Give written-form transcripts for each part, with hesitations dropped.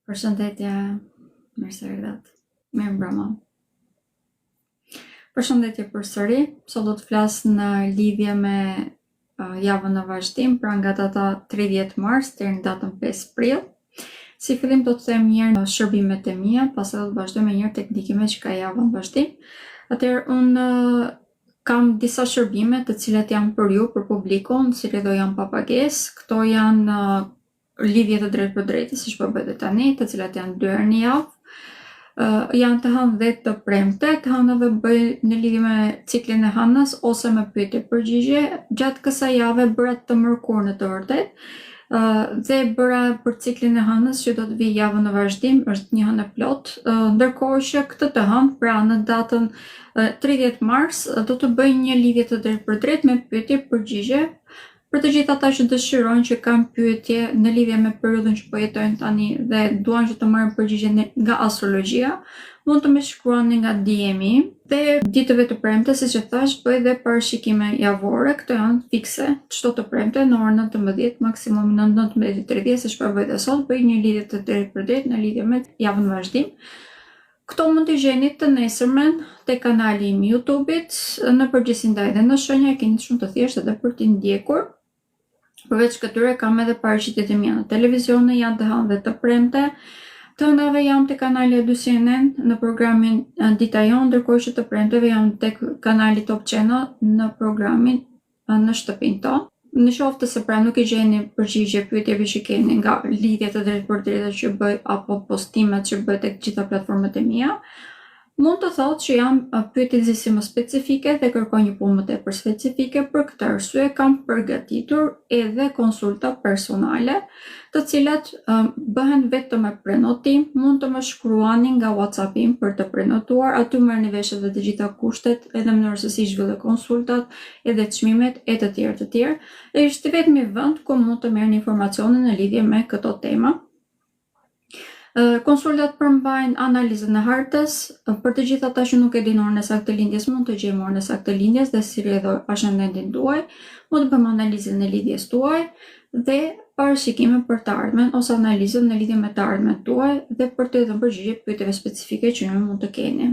Përshëndetje, mirë se erdhët. Mirë mbrëma. Përshëndetje përsëri. Sot do të flas në lidhje me javën në vazhdim, pra nga data 30 mars deri në datën 5 prill. Si fillim do të them njëherë shërbimet e mia, pastaj do të vazhdoj me njëherë tek ndikimet që ka java në vazhdim. Atëherë unë kam disa shërbime të cilat janë për ju, për publikun, të cilat do janë pa pagesë. Këto janë lidhje të drejtë për drejtë, siç po bëhet tani, të cilat janë 2 herë në javë. Janë të hënë dhe të premte, të hënave bëj në lidhje me ciklin e hënës ose me pyetje përgjigje. Gjatë kësaj jave bëra të mërkurë në të vërtetë, dhe bëra për ciklin e hënës që do të vi javën në vazhdim, është një hënë plot, ndërkohë që këtë të hënë, pra në datën 30 mars, do të bëj një lidhje të drejtë për drejtë me pyetje përgjigje. Për të gjithë ata që dëshirojnë që kanë pyetje në lidhje me periudhën që po jetojnë tani dhe duan që të marrin përgjigje nga astrologjia, mund të më shkruani nga DM-i dhe ditëve të premte, siç e thash, bëj dhe parashikime javore. Këto janë fikse, çdo të premte në orën 19, maksimum në 19:30, siç po bëj dhe sot, bëj një lidhje të drejtë për drejtë në lidhje me javën në vazhdim. Këto mund të gjeni të nesërmen te kanali im YouTube-it, në përgjithësi ndaj dhe në shenja e keni shumë të thjeshtë edhe për t'i ndjekur. Përveç këtyre kam edhe paraqitjet e mia në televizion, janë të hënë dhe të premte. Të hënave jam te kanali EduCNN në programin Dita Jon, ndërkohë që të premteve jam tek kanali Top Channel në programin Në shtëpinë tonë. Në qoftë se pra nuk i gjeni përgjigje pyetjeve që keni nga lidhjet të drejtë për drejtë që bëj apo postimet që bëj tek gjitha platformat e mia, mund të thotë që jam pyetësi më specifike dhe kërkoj një punë më tepër specifike. Për këtë arsye kam përgatitur edhe konsulta personale, të cilat bëhen vetëm me prenotim. Mund të më shkruani nga WhatsApp im për të prenotuar, aty merrni vesh edhe të gjitha kushtet, edhe mënyrën se si zhvilloj konsultat, edhe çmimet e të tjerë. E është vetëm vend ku mund të merrni informacione në lidhje me këto tema. Konsultat përmbajnë analizën e hartës. Për të gjithë ata që nuk e dinë orën e saktë të lindjes, mund të gjejmë orën e saktë të lindjes dhe si rrjedhoj ascendentin tuaj. Mund të bëjmë analizën e lidhjes tuaj dhe parashikime për të ardhmen ose analizën në lidhje me të ardhmen tuaj dhe për të dhënë përgjigje pyetjeve specifike që ju mund të keni.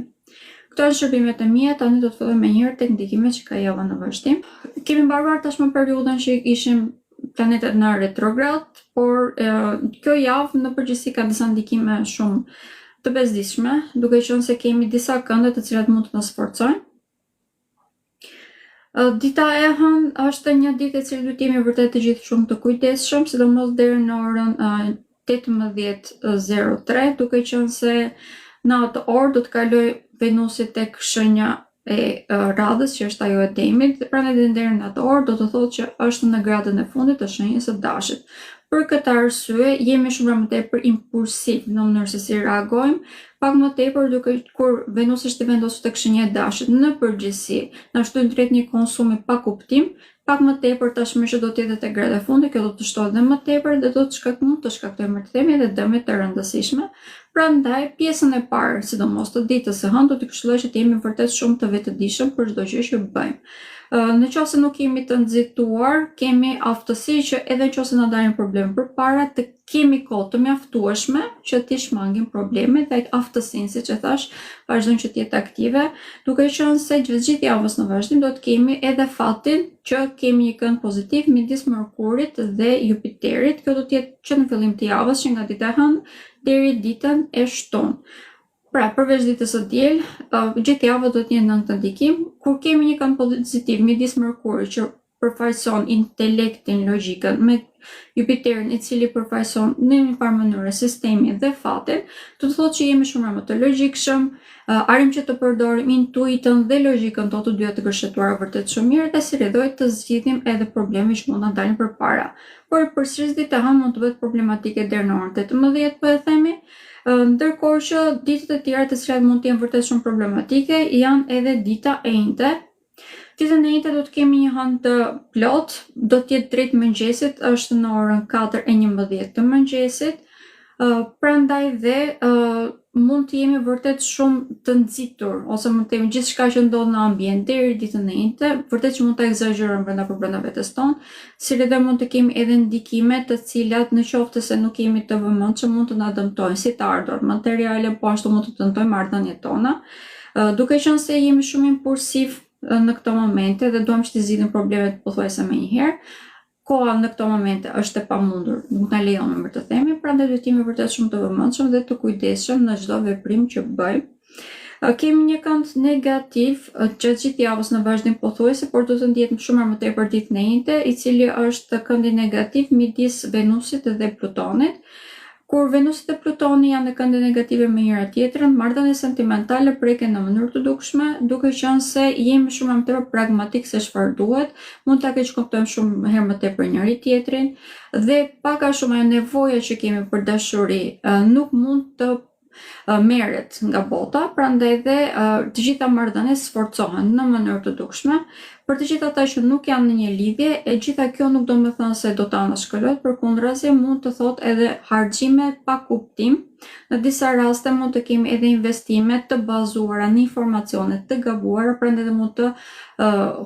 Këto janë shërbimet e mia. Tani do të fillojmë me njëherë tek ndikimet që ka java në vazhdim. Kemi mbaruar tashmë periudhën që ishim planetet në retrograd, por kjo javë në përgjithësi ka disa ndikime shumë të bezdishme, duke qenë se kemi disa kënde të cilat mund të na sforcojnë. Dita e hënë është një ditë e cilë duhet të jemi vërtet të gjithë shumë të kujdesshëm, sidomos deri në orën 18:03, duke qenë se në atë orë do të kaloj Venusi tek shenja e radhës, që është ajo e Demit, dhe prandaj deri në atë orë do të thotë që është në gradën e fundit të shenjës së Dashit. Për këtë arsye jemi shumë më tepër impulsiv në mënyrë se si reagojmë, pak më tepër duke kur Venusi është vendosur tek shenja e Dashit në përgjithësi, na shtyn drejt një konsumi pa kuptim, pak më tepër tashmë që do të jetë tek grada e fundit, kjo do të shtohet edhe më tepër dhe do të mund të shkaktojë më të themi edhe dëme të rëndësishme. Prandaj pjesën e parë, sidomos të ditës së hënë, do të këshilloj që të jemi vërtet shumë të vetëdijshëm për çdo gjë që bëjmë. Në qoftë se nuk jemi të nxituar, kemi aftësi që edhe nëse na dalin probleme përpara, të kemi kohë të mjaftueshme që t'i shmangim problemet dhe aftësinë, siç e thash, vazhdojnë që të jetë aktive, duke qenë se gjithë javës në vazhdim do të kemi edhe fatin që kemi një kënd pozitiv midis Mërkurit dhe Jupiterit. Kjo do të jetë që në fillim të javës, që nga dita e hënë deri ditën e shtunë. Pra, përveç ditës së diel, gjithë javën do të jetë në këtë ndikim, kur kemi një kënd pozitiv midis Mërkurit që përfaqëson intelektin, logjikën, me Jupiterin i cili përfaqëson në një farë mënyrë sistemin dhe fatin, do të thotë që jemi shumë më të logjikshëm, arrim që të përdorim intuitën dhe logjikën tonë të dyja të gërshetuara vërtet shumë mirë dhe si rrjedhoj të zgjidhim edhe probleme që mund na dalin përpara. Por përsëris dita e hënë mund të bëhet problematike deri në orën 18, po e themi. Ndërkohë që ditët e tjera të cilat mund të jenë vërtet shumë problematike janë edhe dita e njëjtë. Ditën e njëjtë do të kemi një hënë të plot, do të jetë drejt mëngjesit, është në orën 4:11 të mëngjesit. Prandaj dhe mund të jemi vërtet shumë të nxitur, ose mund të themi gjithçka që ndodh në ambient deri ditën e njëjtë, vërtet që mund ta egzagjerojmë brenda vetes tonë, si dhe mund të kemi edhe ndikime të cilat në qoftë se nuk jemi të vëmendshëm mund të na dëmtojnë, si të ardhurat materiale, po ashtu mund të dëmtojnë marrëdhëniet tona. Duke qenë se jemi shumë impulsiv në këto momente dhe duam që të zgjidhim problemet pothuajse menjëherë, koha në këto momente është e pamundur, nuk na lejon më të themi, prandaj duhet të jemi vërtet shumë të vëmendshëm dhe të kujdesshëm në çdo veprim që bëjmë. Kemi një kënd negativ gjatë gjithë javës në vazhdim pothuajse, por do të ndihet shumë më tepër ditën e njëjtë, i cili është këndi negativ midis Venusit dhe Plutonit. Kur Venusi dhe Plutoni janë në kënde negative me njëra tjetrën, marrëdhënie sentimentale preken në mënyrë të dukshme, duke qenë se jemi shumë më tepër pragmatik se çfarë duhet, mund ta keqkuptojmë shumë herë më tepër njëri tjetrin dhe pak a shumë ajo nevoja që kemi për dashuri nuk mund të merret nga bota, prandaj dhe të gjitha marrëdhëniet sforcohen në mënyrë të dukshme. Për të gjithë ata që nuk janë në një lidhje, e gjitha kjo nuk do të thënë se do ta anashkalojnë, përkundrazi mund të thotë edhe harxime pa kuptim. Në disa raste mund të kemi edhe investime të bazuara në informacione të gabuara, prandaj dhe mund të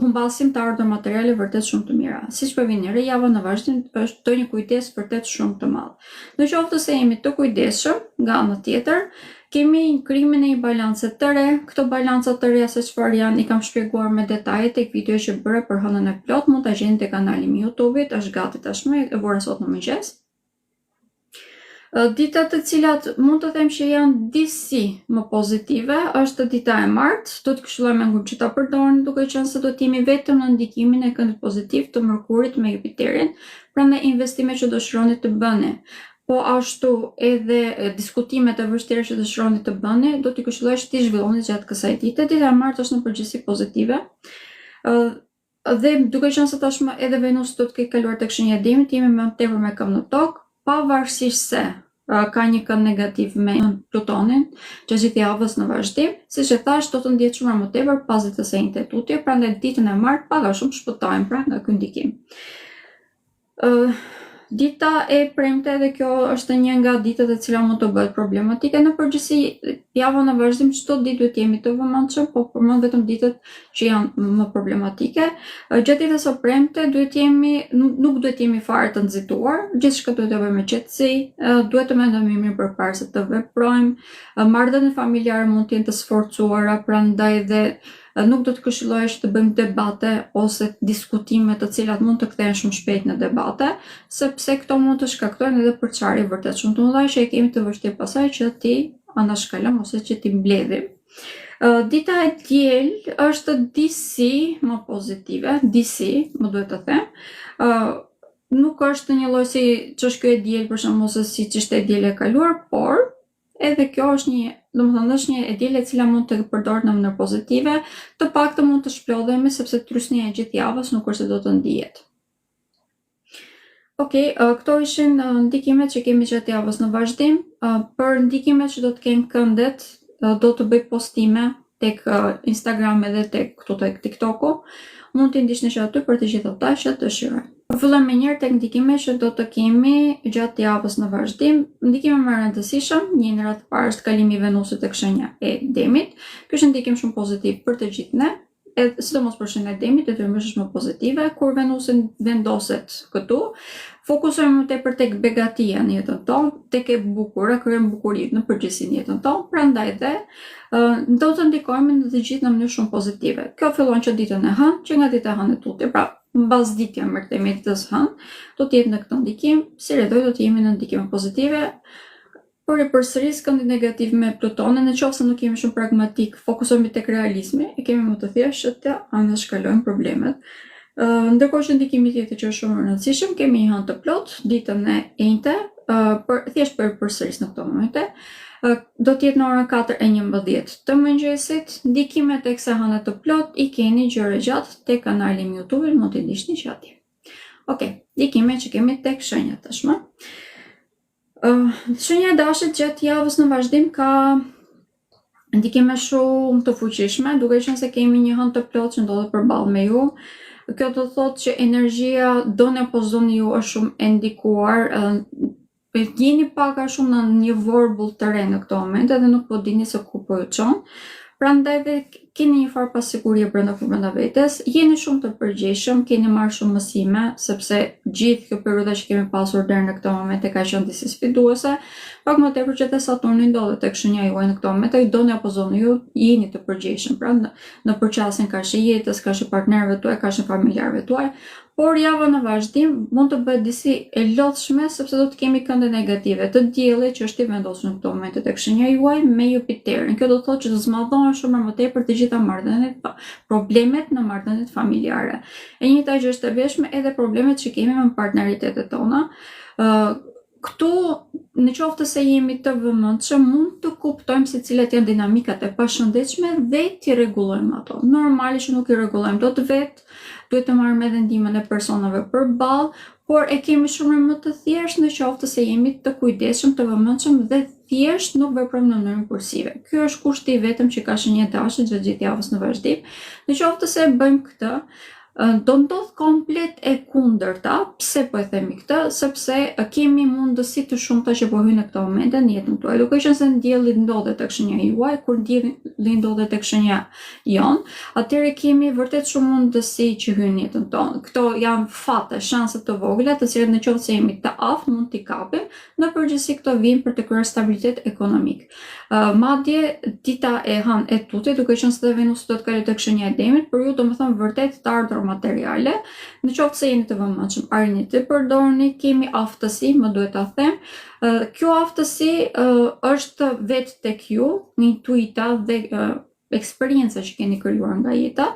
humbasim të ardhur materiale vërtet shumë të mira. Siç po vini re java në vazhdim është një kujdes vërtet shumë të madh. Në qoftë se jemi të kujdesshëm, nga ana tjetër, kemi krijimin e një balance të re. Këto balanca të reja se çfarë janë i kam shpjeguar me detaje tek video që bëra për hënën e plot, mund ta gjeni tek kanali im YouTube-it, është gati tashmë, e vura sot në mëngjes. Dita të cilat mund të them që janë disi më pozitive është dita e martë, do të këshillojmë që ta përdorni duke qenë se do të jemi vetëm në ndikimin e këndit pozitiv të Mërkurit me Jupiterin, prandaj investimet që dëshironi të bëni, po ashtu edhe diskutimet e vështira që dëshironi të bëni, do t'i këshilloj që t'i zhvilloni gjatë kësaj dite. Dita e martë është në përgjithësi pozitive. Dhe duke qenë se tashmë edhe Venusi do të ketë kaluar tek shenja e Demit, jemi më tepër me këmbë në tokë, pavarësisht se ka një kënd negativ me Plutonin gjatë gjithë javës në vazhdim, siç e thash, do të ndihet shumë më tepër pas ditës së njëjtë tutje, prandaj ditën e martë pak a shumë shpëtojmë pra nga ky ndikim. Dita e premte, dhe kjo është një nga ditët e cila mund të bëhet problematike. Në përgjithësi, java në vazhdim çdo ditë duhet jemi të vëmendshëm, po përmend vetëm ditët që janë më problematike. Gjatë ditës së premte nuk duhet jemi fare të nxituar, gjithçka duhet të bëjmë me qetësi, duhet të mendojmë mirë përpara se të veprojmë. Marrëdhëniet familjare mund të jenë të sforcuara, prandaj dhe nuk do të këshillohesh të bëjmë debate ose diskutime të cilat mund të kthehen shumë shpejt në debate, sepse këto mund të shkaktojnë edhe përçarje vërtet shumë të mëdha që e kemi të vështirë pasaj që ti anashkalojmë ose që ti mbledhim. Dita e diel është disi më pozitive, më duhet të them. Nuk është një lloj si ç'është ky e diel për shembull ose siç ishte e diel e kaluar, por edhe kjo është është një e diel e cila mund të përdoret në mënyrë pozitive, të paktën mund të shplodhemi sepse trysnia e gjithë javës nuk është se do të ndihet. Këto ishin ndikimet që kemi gjatë javës në vazhdim. Për ndikimet që do të kenë këndet, do të bëj postime tek Instagram edhe tek TikTok-u. Mund të ndiqni që aty për të gjithë ata që dëshirojnë. Fillojmë me njëherë tek ndikimet që do të kemi gjatë javës në vazhdim. Ndikime më rëndësishëm, një në radhë të parë është kalimi i Venusit tek shenja e Demit. Ky është ndikim shumë pozitiv për të gjithë ne, sidomos për shenjën e Demit, detyrimisht është më pozitive. Kur Venusi vendoset këtu, fokusohemi më tepër tek begatia në jetën tonë, tek e bukura, krijojmë bukuri në përgjithësi në jetën tonë, prandaj dhe do të ndikojmë në të gjithë në mënyrë shumë pozitive. Kjo fillon që ditën e hënë, që nga dita e hënë e tutje, pra mbasditja më këtë me ditës hënë, do të jetë në këtë ndikim, si redoj do të jemi në ndikime pozitive. Por e përsëris këndi negativ me Plutonin, nëse nuk jemi shumë pragmatik, fokusohemi tek realizmi, e kemi më të thjeshtë që të anashkalojmë problemet. Ndërkohë që ndikimi tjetër që është shumë i rëndësishëm, kemi një hënë të plot, ditën e njëjtë, thjesht për përsëris në këto momente. Do të jetë në orën 4:11 të mëngjesit. Ndikimet e kësaj hëne të plot i keni gjëre gjatë tek kanali im YouTube, mund t'i ndiqni që atje. Ndikimet që kemi tek shenjat tashmë. Shenja e Dashit gjatë javës në vazhdim ka ndikime shumë të fuqishme, duke qenë se kemi një hënë të plot që ndodhet përballë me ju. Kjo do thotë që energjia doni apo s'doni ju është shumë e ndikuar, jeni pak a shumë në një vorbull të re në këto momente dhe nuk po dini se ku po ju çon. Prandaj dhe keni një farë pasigurie brenda vetes, jeni shumë të përgjegjshëm, keni marrë shumë mësime, sepse gjithë kjo periudha që kemi pasur deri në këtë moment ka qenë disi sfiduese, pak më tepër që te Saturni ndodhet tek shenja juaj në këtë moment, ju doni apo zoni ju jeni të përgjegjshëm, pra në përqasjen kaq jetës, kaq partnerëve tuaj, kaq familjarëve tuaj. Por java në vazhdim mund të bëhet disi e lodhshme sepse do të kemi kënde negative të diellit që është i vendosur në këto momente tek shenja juaj me Jupiterin. Kjo do të thotë që të zmadhohen shumë më tepër të gjitha marrëdhëniet, problemet në marrëdhëniet familjare. E njëjta gjë është e veshme edhe problemet që kemi me partneritetet tona. Këtu, në qoftë se jemi të vëmendshëm, mund të kuptojmë se cilat janë dinamikat e pashëndetshme dhe t'i rregullojmë ato. Normalisht nuk i rregullojmë dot vetë, duhet të marrim edhe ndihmën e personave përballë, por e kemi shumë më të thjeshtë në qoftë se jemi të kujdesshëm, të vëmendshëm dhe thjesht nuk veprojmë në mënyrë impulsive. Ky është kushti i vetëm që ka shenja dashi gjatë gjithë javës në vazhdim. Në qoftë se bëjmë këtë, do ndodh komplet e kundërta. Pse po e themi këtë? Sepse kemi mundësi të shumta që po hyjnë në këto momente në jetën tuaj. Duke qenë se dielli ndodhet tek shenja juaj, kur dielli ndodhet tek shenja jon, atëherë kemi vërtet shumë mundësi që hyjnë në jetën tonë. Këto janë fate, shanse të vogla, të cilat nëse jemi të aftë mund t'i kapim. Në përgjithësi këto vijnë për të krijuar stabilitet ekonomik. Madje dita e hënë e tutit, duke qenë se Venusi do të kalojë tek shenja e Demit, për ju domethënë vërtet të ardhur materiale, në qoftë se jeni të vëmendshëm, arrini të përdorni, kemi aftësi, më duhet ta them. Kjo aftësi është vetë tek ju, intuita dhe eksperjenca që keni krijuar nga jeta,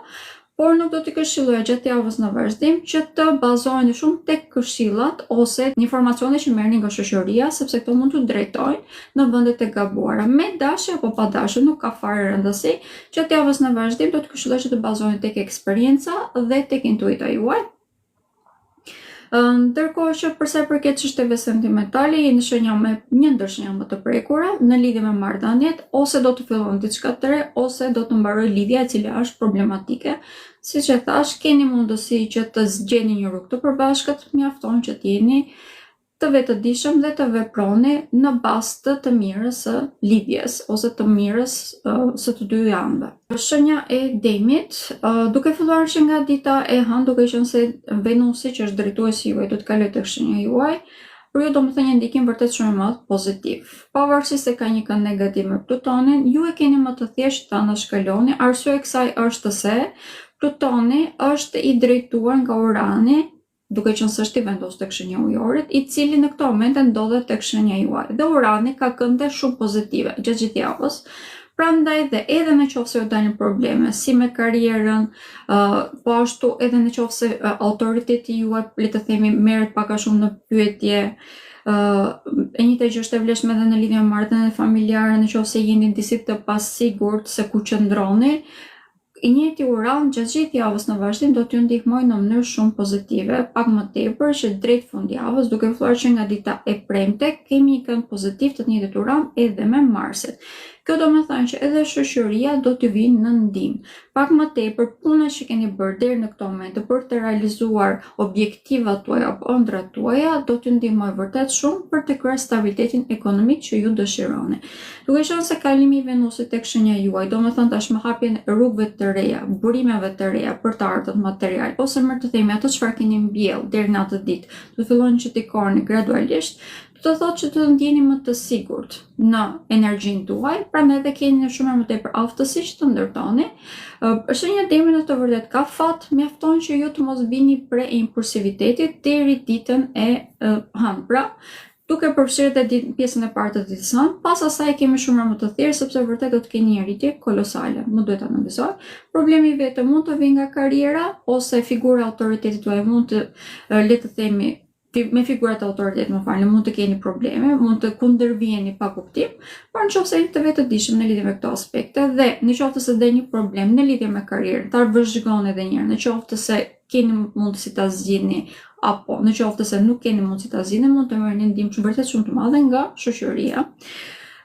por nuk do t'i këshilloj gjatë javës në vazhdim që të bazoheni shumë tek këshillat ose informacionet që merrni nga shoqëria, sepse këto mund t'u drejtojnë në vendet e gabuara. Me dashje apo pa dashje, nuk ka fare rëndësi. Gjatë javës në vazhdim do të këshilloj që të bazoheni tek eksperienca dhe tek intuita juaj. Ndërkohë që përsa i përket çështjeve sentimentale, jeni shenja me një ndër shenja më të prekura në lidhje me marrëdhëniet, ose do të filloni diçka të re, ose do të mbarojë lidhja e cila është problematike. Siç e thash, keni mundësi që të zgjeni një rrugë të përbashkët, mjafton që të jeni të vetëdijshëm dhe të veproni në bazë të mirës së lidhjes ose të mirës së të dy anëve. Shenja e Demit, duke filluar që nga dita e hënë, duke qenë se Venusi që është drejtuesi juaj do të kalojë tek shenja juaj, për ju do më thënë një ndikim vërtet shumë më pozitiv. Pavarësisht se ka një kënd negativ me Plutonin, ju e keni më të thjeshtë ta anashkaloni. Arsyeja e kësaj është se Plutoni është i drejtuar nga Urani, duke qenë se është i vendosur tek shenja ujorit, i cili në këto momente ndodhet tek shenja juaj. Dhe Urani ka kënde shumë pozitive gjatë gjithë javës. Prandaj dhe edhe në qoftë se ju dalin probleme si me karrierën, po ashtu edhe në qoftë se autoriteti juaj, le të themi, merret pak a shumë në pyetje, e njëjta gjë është e vlefshme edhe në lidhje me marrëdhëniet familjare, në qoftë se jeni disi të pasigurt se ku qëndroni. I njëjti Uran gjatë gjithë javës në vazhdim do t'ju ndihmojë në mënyrë shumë pozitive, pak më tepër që drejt fundjavës, duke filluar që nga dita e premte, kemi një kënd pozitiv të njëjtit Uran edhe me Marsit. Kjo do me thënë që edhe shoqëria do t'ju vinë në ndihmë. Pak më tepër, puna që keni bërë deri në këto momente për të realizuar objektivat tuaja apo ëndrat tuaja do t'ju ndihmojë vërtet shumë për të krijuar stabilitetin ekonomik që ju dëshironi. Duke qenë se kalimi i Venusit tek shenja juaj, do me thënë tashmë hapjen e rrugëve të reja, burimeve të reja për të ardhur material, ose më të themi ato çfarë keni mbjell deri në atë ditë, do filloni që t'i korni gradualisht. Do të thotë që të ndjeni më të sigurt në energjinë tuaj, prandaj dhe keni shumë më tepër aftësi që të ndërtoni. Shenja e Demit në të vërtetë ka fat, mjafton që ju të mos vini pre impulsivitetit deri ditën e hënë. Pra, duke përfshirë edhe pjesën e parë të ditës hënë, pas asaj kemi shumë më të thjeshtë sepse vërtet do të keni një rritje kolosale. Më duhet ta analizoj. Problemi vetëm mund të vijë nga karriera ose figura e autoritetit tuaj mund të le të themi me figurat e autoritetit, më falni, mund të keni probleme, mund të kundërvijeni pa kuptim, por nëse jeni të vetëdijshëm në lidhje me këto aspekte dhe nëse se dhe një problem në lidhje me karrierën, ta vëzhgoni edhe një herë, nëse se keni mundësi ta zgjidhni apo nëse se nuk keni mundësi ta zgjidhni, mund të merrni ndihmë vërtet shumë të madhe nga shoqëria.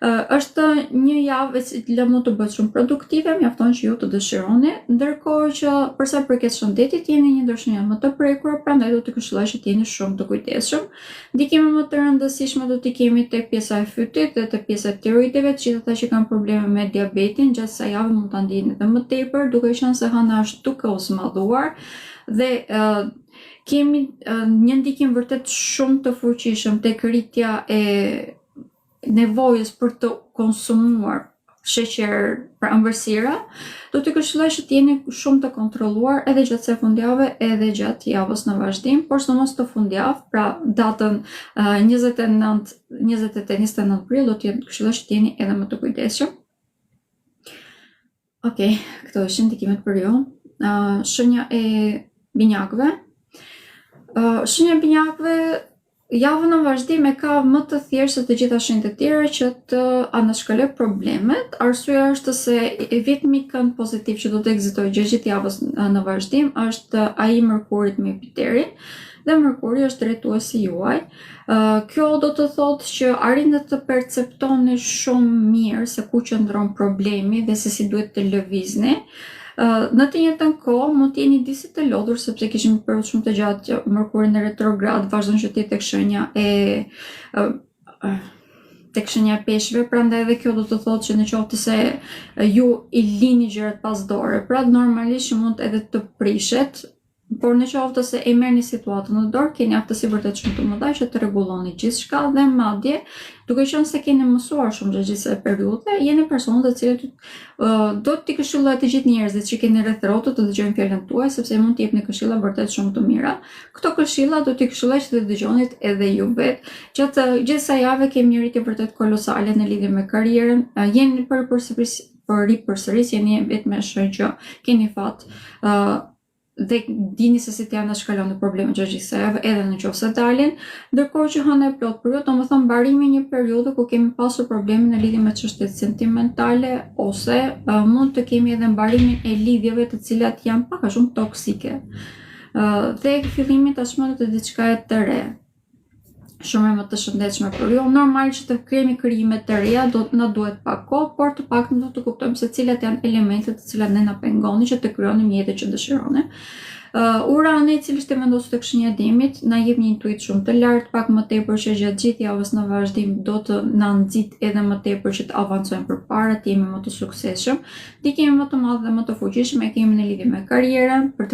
Është një javë që mund të bëhet shumë produktive, mjafton që ju të dëshironi, ndërkohë që për sa përket shëndetit jeni një ndërshënjim më të prekur, prandaj do të këshilloj që të jeni shumë të kujdesshëm. Ndikime më të rëndësishme do t'i kemi tek pjesa e fytit dhe tek pjesa e tiroideve, të gjithë ata që kanë probleme me diabetin gjatë kësaj jave mund ta ndjeni edhe më tepër, duke qenë se hëna është duke u zmadhuar dhe kemi një ndikim vërtet shumë të fuqishëm tek rritja e nevojës për të konsumuar sheqer për ëmbëlsira, do të këshilloj që të jeni shumë të kontrolluar edhe gjatë kësaj fundjavë edhe gjatë javës në vazhdim, por sidomos të fundjavë, pra datën 28-29 prill do të këshilloj që të jeni edhe më të kujdesshëm. Okej, këto ishin ndikimet për ju. Shenja e binjakëve. Shenja e binjakëve javën në vazhdim e ka më të thjeshtë se të gjitha shenjat e tjera që të anashkaloj problemet. Arsyeja është se vetmi kënd pozitiv që do të ekzistojë gjatë javës në vazhdim është ai Mërkurit me Jupiterin, dhe Mërkuri është drejtuesi juaj. Kjo do të thotë që arrini të perceptoni shumë mirë se ku qëndron problemi dhe se si duhet të lëvizni. Në të njëjtën kohë mund të jeni disi të lodhur sepse kishim një periudhë shumë të gjatë që Mërkuri në retrograd vazhdon që të jetë tek shenja e peshqve, prandaj edhe kjo do të thotë që nëse se ju i lini gjërat pas dore, pra normalisht mund edhe të prishet, por nëse se e merrni situatën në dorë, keni aftësi vërtet shumë të mëdha që të rregulloni gjithçka dhe madje, duke qenë se keni mësuar shumë gjatë gjithë periudhave, jeni persona të cilët do t'i këshilloj të gjithë njerëzit që keni rreth rrotës të dëgjojnë fjalën tuaj, sepse mund t'i jepni këshilla vërtet shumë të mira. Këto këshilla do t'i këshilloj që të dëgjonit edhe ju vet. Gjatë gjithë kësaj jave kemi një rritje vërtet kolosale në lidhje me karrierën. Jeni për ripërsëris, jeni vetëm shenjë që keni fat dhe dini se si t'ja anashkaloni problemet gjatë gjithë kësaj jave edhe nëse dalin, ndërkohë që hëna e plot për ju, domethënë mbarimi një periudhe ku kemi pasur probleme në lidhje me çështjet sentimentale ose mund të kemi edhe mbarimin e lidhjeve të cilat janë pak a shumë toksike. Dhe fillimi tashmë të diçka të re, shumë më të shëndetshme për ju. Normal që të kemi krijime të reja, na duhet pak kohë, por të paktën do të kuptojmë se cilat janë elementet të cilat ne na pengonin që të krijojmë mjetet që dëshironi. Urani, i cili është vendosur tek shenja e Demit, na jep një intuit shumë të lartë, pak më tepër që gjatë gjithë javës në vazhdim do të na nxit edhe më tepër që të avancojmë përpara, të jemi më të suksesshëm. Ndikime më të madhe dhe më të fuqishme kemi në lidhje me karrierën, për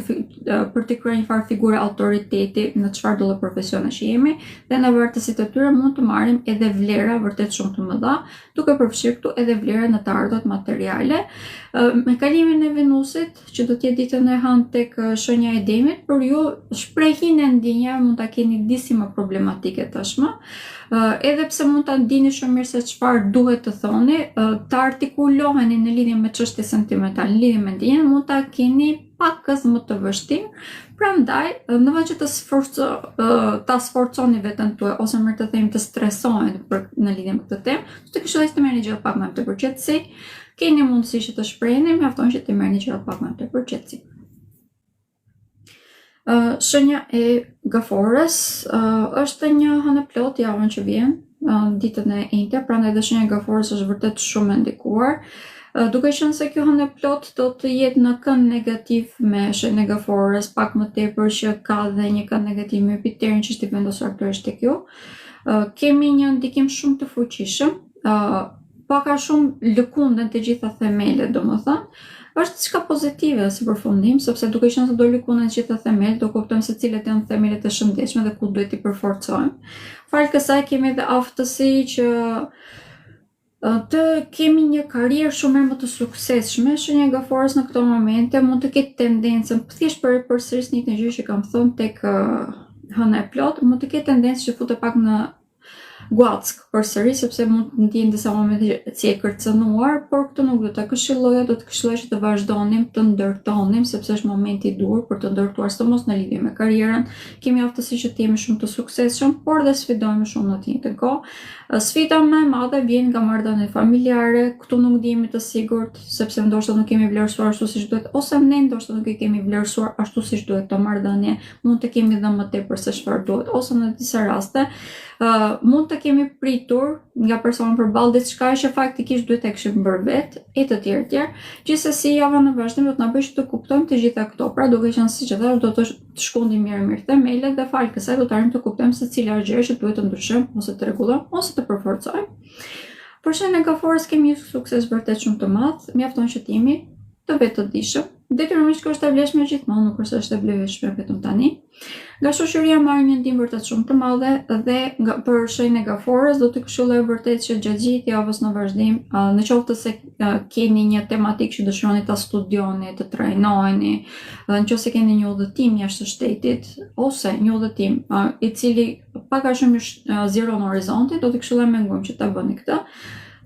të kryer një farë figure autoriteti në çfarëdo lloj profesioni që jemi, dhe në vartësitë të tyre mund të marrim edhe vlera vërtet shumë të mëdha, duke përfshirë këtu edhe vlera në të ardhurat materiale. Me kalimin e Venusit, që do të jetë ditën e hënë tek shenja e Demit, për ju shprehin e ndjenjave mund ta keni disi më problematike tashmë. Edhe pse mund ta ndini shumë mirë se çfarë duhet të thoni, të artikuloheni në lidhje me çështje sentimentale, në lidhje me ndjenjën, mund ta keni pakës më të vështirë. Prandaj, në vend që ta sforconi veten tuaj ose më të them të stresoni në lidhje me këtë temë, do të këshilloj të merrni gjëra pak më të përqetësi. Keni mundësi që të shpreheni, mjafton që të merrni gjëra pak më të përqetësi. Shenja e Gaforës është një hënë plot javën që vjen, ditën e njëjtë, prandaj dhe shenja e Gaforës është vërtet shumë e ndikuar. Duke qenë se kjo hënë plot do të jetë në kënd negativ me shenjën e Gaforës, pak më tepër që ka dhe një kënd negativ me Jupiterin që është i vendosur aktualisht tek ju. Kemi një ndikim shumë të fuqishëm, pak a shumë lëkundën të gjitha themelet, domethënë. Është diçka pozitive si përfundim, sepse duke qenë se do lëkunden të gjitha themelet, do kuptojmë se cilat janë themelet e shëndetshme dhe ku duhet i përforcojmë. Falë kësaj kemi edhe aftësi që të kemi një karrierë shumë më të suksesshme. Shenja e Gaforës në këto momente mund të ketë tendencën, thjesht për përsërisni një gjë që kam thënë tek hëna e plot, mund të ketë tendencë që futet pak në guack përsëri, sepse mund të ndjen disa momente që e kërcënuar, por këtë nuk do ta këshilloja, do të këshilloj që të vazhdonim të ndërtonim, sepse është momenti i dur për të ndërtuar sidomos në lidhje me karrierën. Kemi aftësi që të jemi shumë të suksesshëm, por dhe sfidojmë shumë në të njëjtën kohë. Sfida më e madhe vjen nga marrëdhëniet familjare. Këtu nuk ndihemi të sigurt, sepse ndoshta nuk kemi vlerësuar ashtu siç duhet, ose ne ndoshta nuk e kemi vlerësuar ashtu siç duhet të marrëdhënie. Mund të kemi dhënë më tepër se çfarë duhet, ose në disa raste mund të kemi pritur nga persona përballë diçka që faktikisht duhet e kishim bërë vetë e të tjerë. Gjithsesi java në vazhdim do të na bëjë që të kuptojmë të gjitha këto. Pra duke qenë siç e thash, do të shkojmë mirë themelet dhe fal kësaj do të arrijmë të kuptojmë se cilat gjëra që duhet të ndryshojmë ose të rregullojmë ose të përforcojmë. Për shembull, nga Forest kemi një sukses vërtet shumë të madh, mjafton që të jemi të vetëdijshëm. Detyrimisht kjo është e vlefshme gjithmonë, nuk është e vlefshme vetëm tani. Nga shoqëria marrim një ndihmë vërtet shumë të madhe dhe për shenjën e Gaforës do të këshilloj vërtet që gjatë gjithë javës në vazhdim, në qoftë se keni një tematikë që dëshironi ta studioni, të trajnoheni, nëse keni një udhëtim jashtë shtetit ose një udhëtim i cili pak a shumë zgjeron horizontin, do të këshilloj me ngujmë që ta bëni këtë.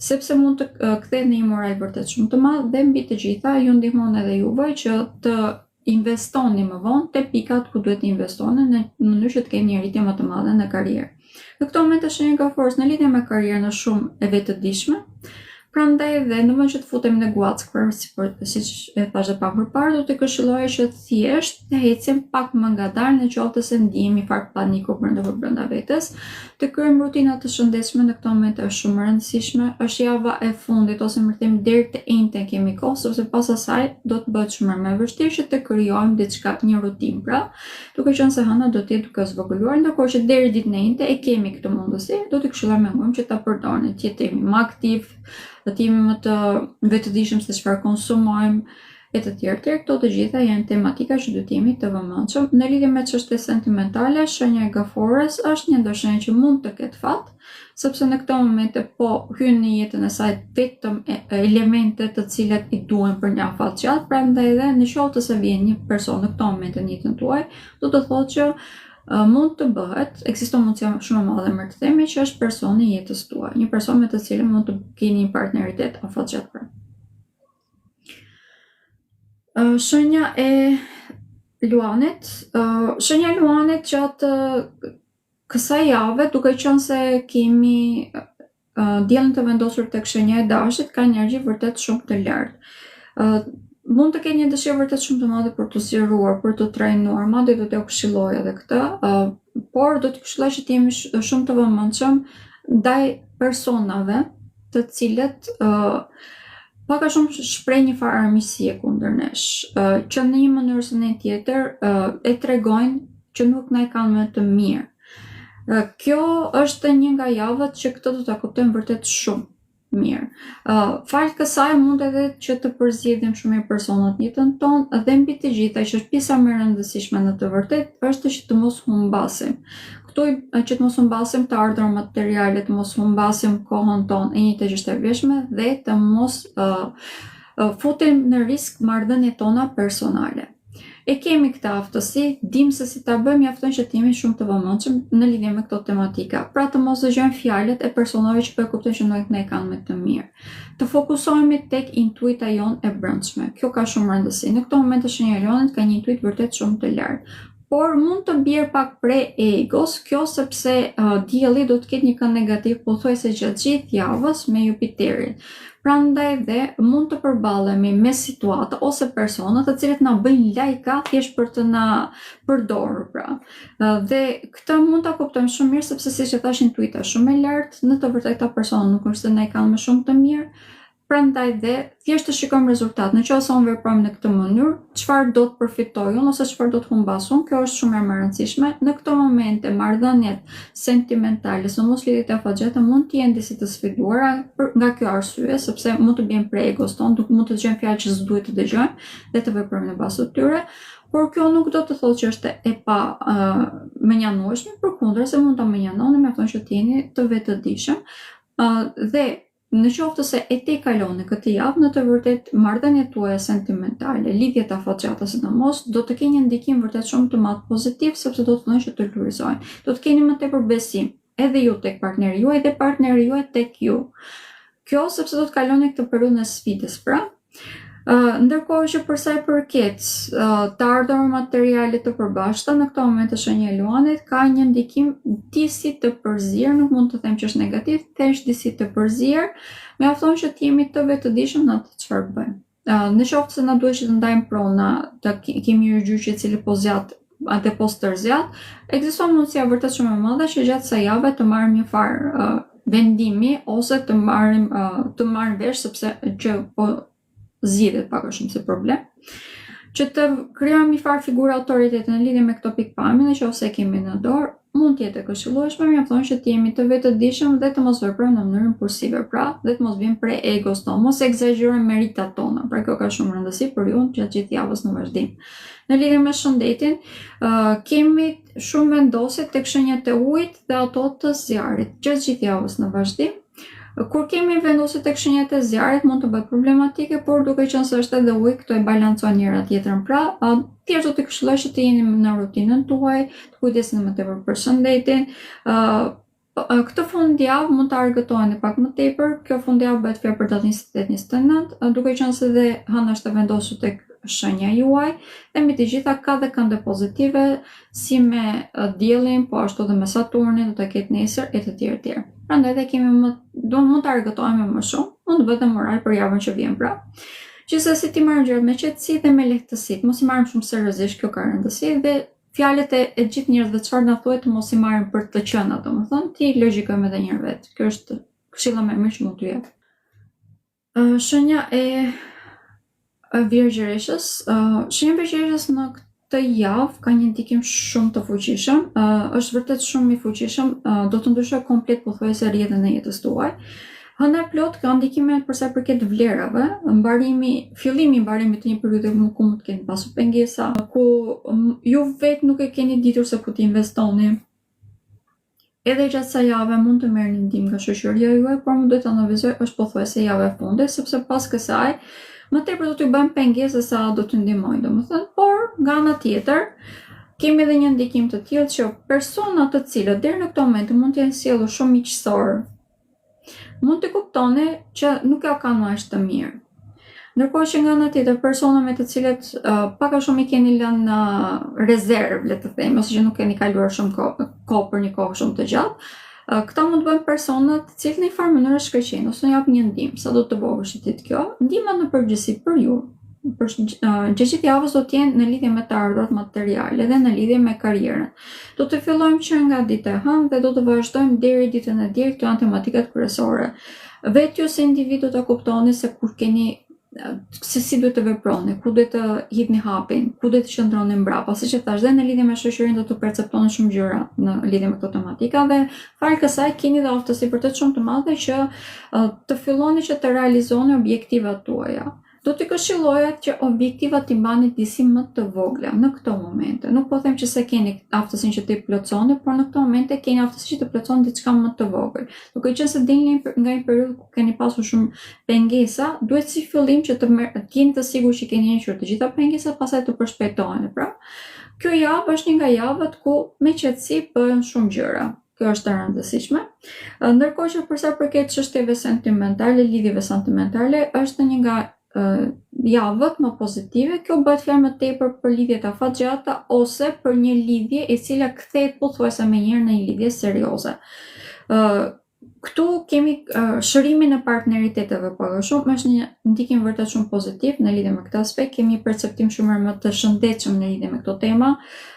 Sepse mund të kthehet në një moral vërtet shumë të madh dhe mbi të gjitha ju ndihmon edhe juve që të investoni më vonë te pikat ku duhet të investoni në mënyrë që të keni një rritje më të madhe në karrierë. Në këtë moment shenja ka forcë në lidhje me karrierën është shumë e vetëdijshme. Prandaj dhe në vend që të futemi në guackë, siç e thash edhe pak më parë, do të këshilloja që thjesht të ecim pak më ngadalë në qoftë se ndjehemi fakt paniku brenda vetes, të kryejmë rutina të shëndetshme në këtë moment është shumë e rëndësishme. Është java e fundit ose më thënë deri të enjten kemi kohë, sepse pas asaj do të bëhet shumë më e vështirë që të krijojmë diçka, një rutinë. Pra, duke qenë se hëna do të jetë duke zvogëluar, ndërkohë që deri ditën e enjte e kemi këtë mundësi, do të këshilloj me ngujmë që ta përdorni, të jemi më aktiv, të jemi më të vetëdijshëm se çfarë konsumojmë e të tjerë. Këto të gjitha janë tematika që duhet jemi të vëmendshëm. Në lidhje me çështje sentimentale, shenja e Gaforës është një ndoshenjë që mund të ketë fat, sepse në këto momente po hyn në jetën e saj vetëm elemente të cilat i duhen për një afat gjatë, prandaj edhe në qoftë se vjen një person në këto momente në jetën tuaj, do të thotë që mund të bëhet, ekziston mundësia shumë e madhe më të themi që është personi i jetës tuaj, një person me të cilin mund të keni një partneritet afatgjatë. Shenja e Luanit, shenja e Luanit gjatë kësaj jave, duke qenë se kemi diellin të vendosur tek shenja e Dashit, ka energji vërtet shumë të lartë. Mund të kenë një dëshirë vërtet shumë të madhe për të zgjeruar, për të trajnuar, madje do t'ju këshilloj edhe këtë, por do t'ju këshilloj që të jemi shumë të vëmendshëm ndaj personave të cilët pak a shumë shpreh një farë armiqësie kundër nesh, që në një mënyrë ose në tjetër e tregojnë që nuk na e kanë më të mirë. Kjo është një nga javët që këtë do ta kuptojmë vërtet shumë mirë. Fal kësaj mund edhe që të përzjedhim shumë mirë personat në jetën tonë dhe mbi të gjitha që është pjesa më e rëndësishme në të vërtetë është që të mos humbasim. Këtu që të mos humbasim të ardhurat materiale, të mos humbasim kohën tonë e njëjtë që është e vlefshme dhe të mos futem në risk marrëdhëniet tona personale. E kemi këtë aftësi, dim se si ta bëjmë, mjafton që të jemi shumë të vëmendshëm në lidhje me këto tematika. Pra të mos dëgjojmë fjalët e personave që po e kuptojnë që nuk ne kanë më të mirë. Të fokusohemi tek intuita jonë e brendshme. Kjo ka shumë rëndësi. Në këto momente shenja e Leonit ka një intuit vërtet shumë të lartë. Por mund të bjerë pak pre egos, kjo sepse dielli do të ketë një kënd negativ pothuajse gjatë gjithë javës me Jupiterin. Prandaj dhe mund të përballemi me situata ose persona të cilët na bëjnë lajka thjesht për të na përdorur pra. Dhe këtë mund ta kuptojmë shumë mirë sepse siç e thash intuita shumë e lartë, në të vërtetë këta persona nuk është se na i kanë më shumë të mirë. Prandaj dhe thjesht të shikojmë rezultat. Nëse unë veprojmë në këtë mënyrë, çfarë do të përfitoj unë ose çfarë do të humbas unë, kjo është shumë e rëndësishme. Në këto momente marrëdhëniet sentimentale, sidomos lidhjet e afatgjata mund të jenë disi të sfiduara nga kjo arsye, sepse mund të bien prej egos ton, mund të dëgjojmë fjalë që s'duhet të dëgjojmë dhe të veprojmë në bazë të tyre. Por kjo nuk do të thotë që është e pa menjanueshme, përkundërse mund ta menjanoni, mjafton që të jeni të vetëdijshëm dhe në qoftë se e te kaloni këtë javë, në të vërtet marrëdhëniet tuaja sentimentale, lidhjet afatgjata sidomos, do të keni një ndikim vërtet shumë të madh pozitiv, sepse do të thonë që të lurizojnë. Do të keni më tepër besim, edhe ju tek partneri juaj dhe partneri juaj tek ju. Kjo sepse do të kaloni këtë periudhë e sfidës, pra. Ndërkohë që për sa i përket të ardhurave materiale të përbashkëta, në këto momente shenja e Luanit ka një ndikim disi të përzier, nuk mund të them që është negativ, thjesht disi të përzier, mjafton që të jemi të vetëdijshëm në atë çfarë bëjmë. Në qoftë se na duhet që të ndajmë prona, të kemi një gjyqje i cili po zjat atë poster zjat, ekziston mundësia vërtet shumë e madhe që gjatë kësaj jave të marrim një farë vendimi ose të marrim vesh sepse që po zgjidhet pak a shumë si problem. Që të krijojmë një farë figurë autoriteti në lidhje me këto pikpamje, nëse kemi në dorë, mund të jetë e këshillueshme, mjafton që të jemi të vetëdijshëm dhe të mos veprojmë në mënyrë impulsive, pra dhe të mos vim prej egos tonë, mos egzagjerojmë meritat tona. Pra kjo ka shumë rëndësi për ju gjatë gjithë javës në vazhdim. Në lidhje me shëndetin, kemi shumë vendosje tek shenjat e ujit dhe ato të zjarrit gjatë gjithë javës në vazhdim. Kur kemi vendosje tek shenjat e zjarrit mund të bëhet problematike, por duke qenë se është edhe ujë, këto e balancojnë njëra tjetrën. Pra, thjesht do të këshilloj që të jeni në rutinën tuaj, të kujdeseni më tepër për shëndetin. Këtë fundjavë mund të argëtoheni pak më tepër. Kjo fundjavë bëhet fjalë për datën 28-29, duke qenë se dhe hëna është e vendosur tek shenja juaj dhe mbi të gjitha ka dhe kënde pozitive si me diellin, po ashtu edhe me Saturnin do të ketë nesër e të tjerë. Prandaj dhe kemi mund të argëtohemi më shumë, mund të bëhet moral për javën që vjen pra. Gjithsesi ti marrë gjërat me qetësi dhe me lehtësi, mos i marrim shumë seriozisht, kjo ka rëndësi dhe fjalët e gjithë njerëzve çfarë na thuhet mos i marrim për të qenë, domethënë ti logjikojmë edhe një herë vet. Kjo është këshilla më e mirë që mund t'ju jap. Shenja e Virgjëreshës. Shenja e Virgjëreshës në këtë javë ka një ndikim shumë të fuqishëm, është vërtet shumë i fuqishëm, do të ndryshojë komplet pothuajse rrjedhën e jetës tuaj. Hëna plot ka ndikime për sa i përket vlerave, fillimi i mbarimit të një periudhe ku mund të keni pasur pengesa, ku ju vetë nuk e keni ditur se ku të investoni. Edhe gjatë kësaj jave mund të merrni ndihmë nga shoqëria juaj, por më duhet të analizoj është pothuajse java e fundit, sepse pas kësaj më tepër do t'ju bëjmë pengesë se sa do t'ju ndihmojnë, domethënë, por nga ana tjetër kemi edhe një ndikim të tillë që persona të cilët deri në këtë moment mund të jenë sjellur shumë miqësor, mund të kuptoni që nuk ja kanë më ashtë të mirë. Ndërkohë që nga ana tjetër persona me të cilët pak a shumë i keni lënë në rezervë, le të themi, ose që nuk keni kaluar shumë kohë për një kohë shumë të gjatë, këta mund të bëjnë persona të cilët në një farë mënyrë shkëlqejnë ose jap një ndihmë, sa do të vogël kjo. Ndihma në përgjithësi për ju, gjithë javës do të jenë në lidhje me të ardhurat materiale dhe në lidhje me karrierën. Do të fillojmë që nga dita e hënë dhe do të vazhdojmë deri ditën e djel, këto janë tematikat kryesore. Vetë ju si individ do të kuptoni se kur keni se si duhet të veproni, ku duhet të hidhni hapin, ku duhet të qëndroni mbrapa, siç e thash, dhe në lidhje me shoqërinë do të perceptoni shumë gjëra në lidhje me këto tematika dhe fal kësaj keni dhe aftësi vërtet shumë të madhe që të filloni që të realizoni objektivat tuaja. Do t'i këshilloja që objektivat t'i mbani disi më të vogla në këto momente. Nuk po them që se keni aftësinë që t'i plotësoni, por në këto momente keni aftësinë që të plotësoni diçka më të vogël. Duke qenë se dilni nga një periudhë ku keni pasur shumë pengesa, duhet si fillim që të jeni të sigurt që keni hequr të gjitha pengesat, pastaj të përshpejtoheni. Pra, kjo javë është një nga javët ku me qetësi bëhen shumë gjëra. Kjo është e rëndësishme. Ndërkohë që për sa përket çështjeve sentimentale, lidhjeve sentimentale, është një nga javët më pozitive. Kjo bëhet fjalë më tepër për lidhjet afatgjata ose për një lidhje e cila kthehet pothuajse më njëherë në një lidhje serioze. Këtu kemi shërimin e partneriteteve pak a shumë, është një ndikim vërtet shumë pozitiv në lidhje me këtë aspekt. Kemi një perceptim shumë më të shëndetshëm në lidhje me këto tema.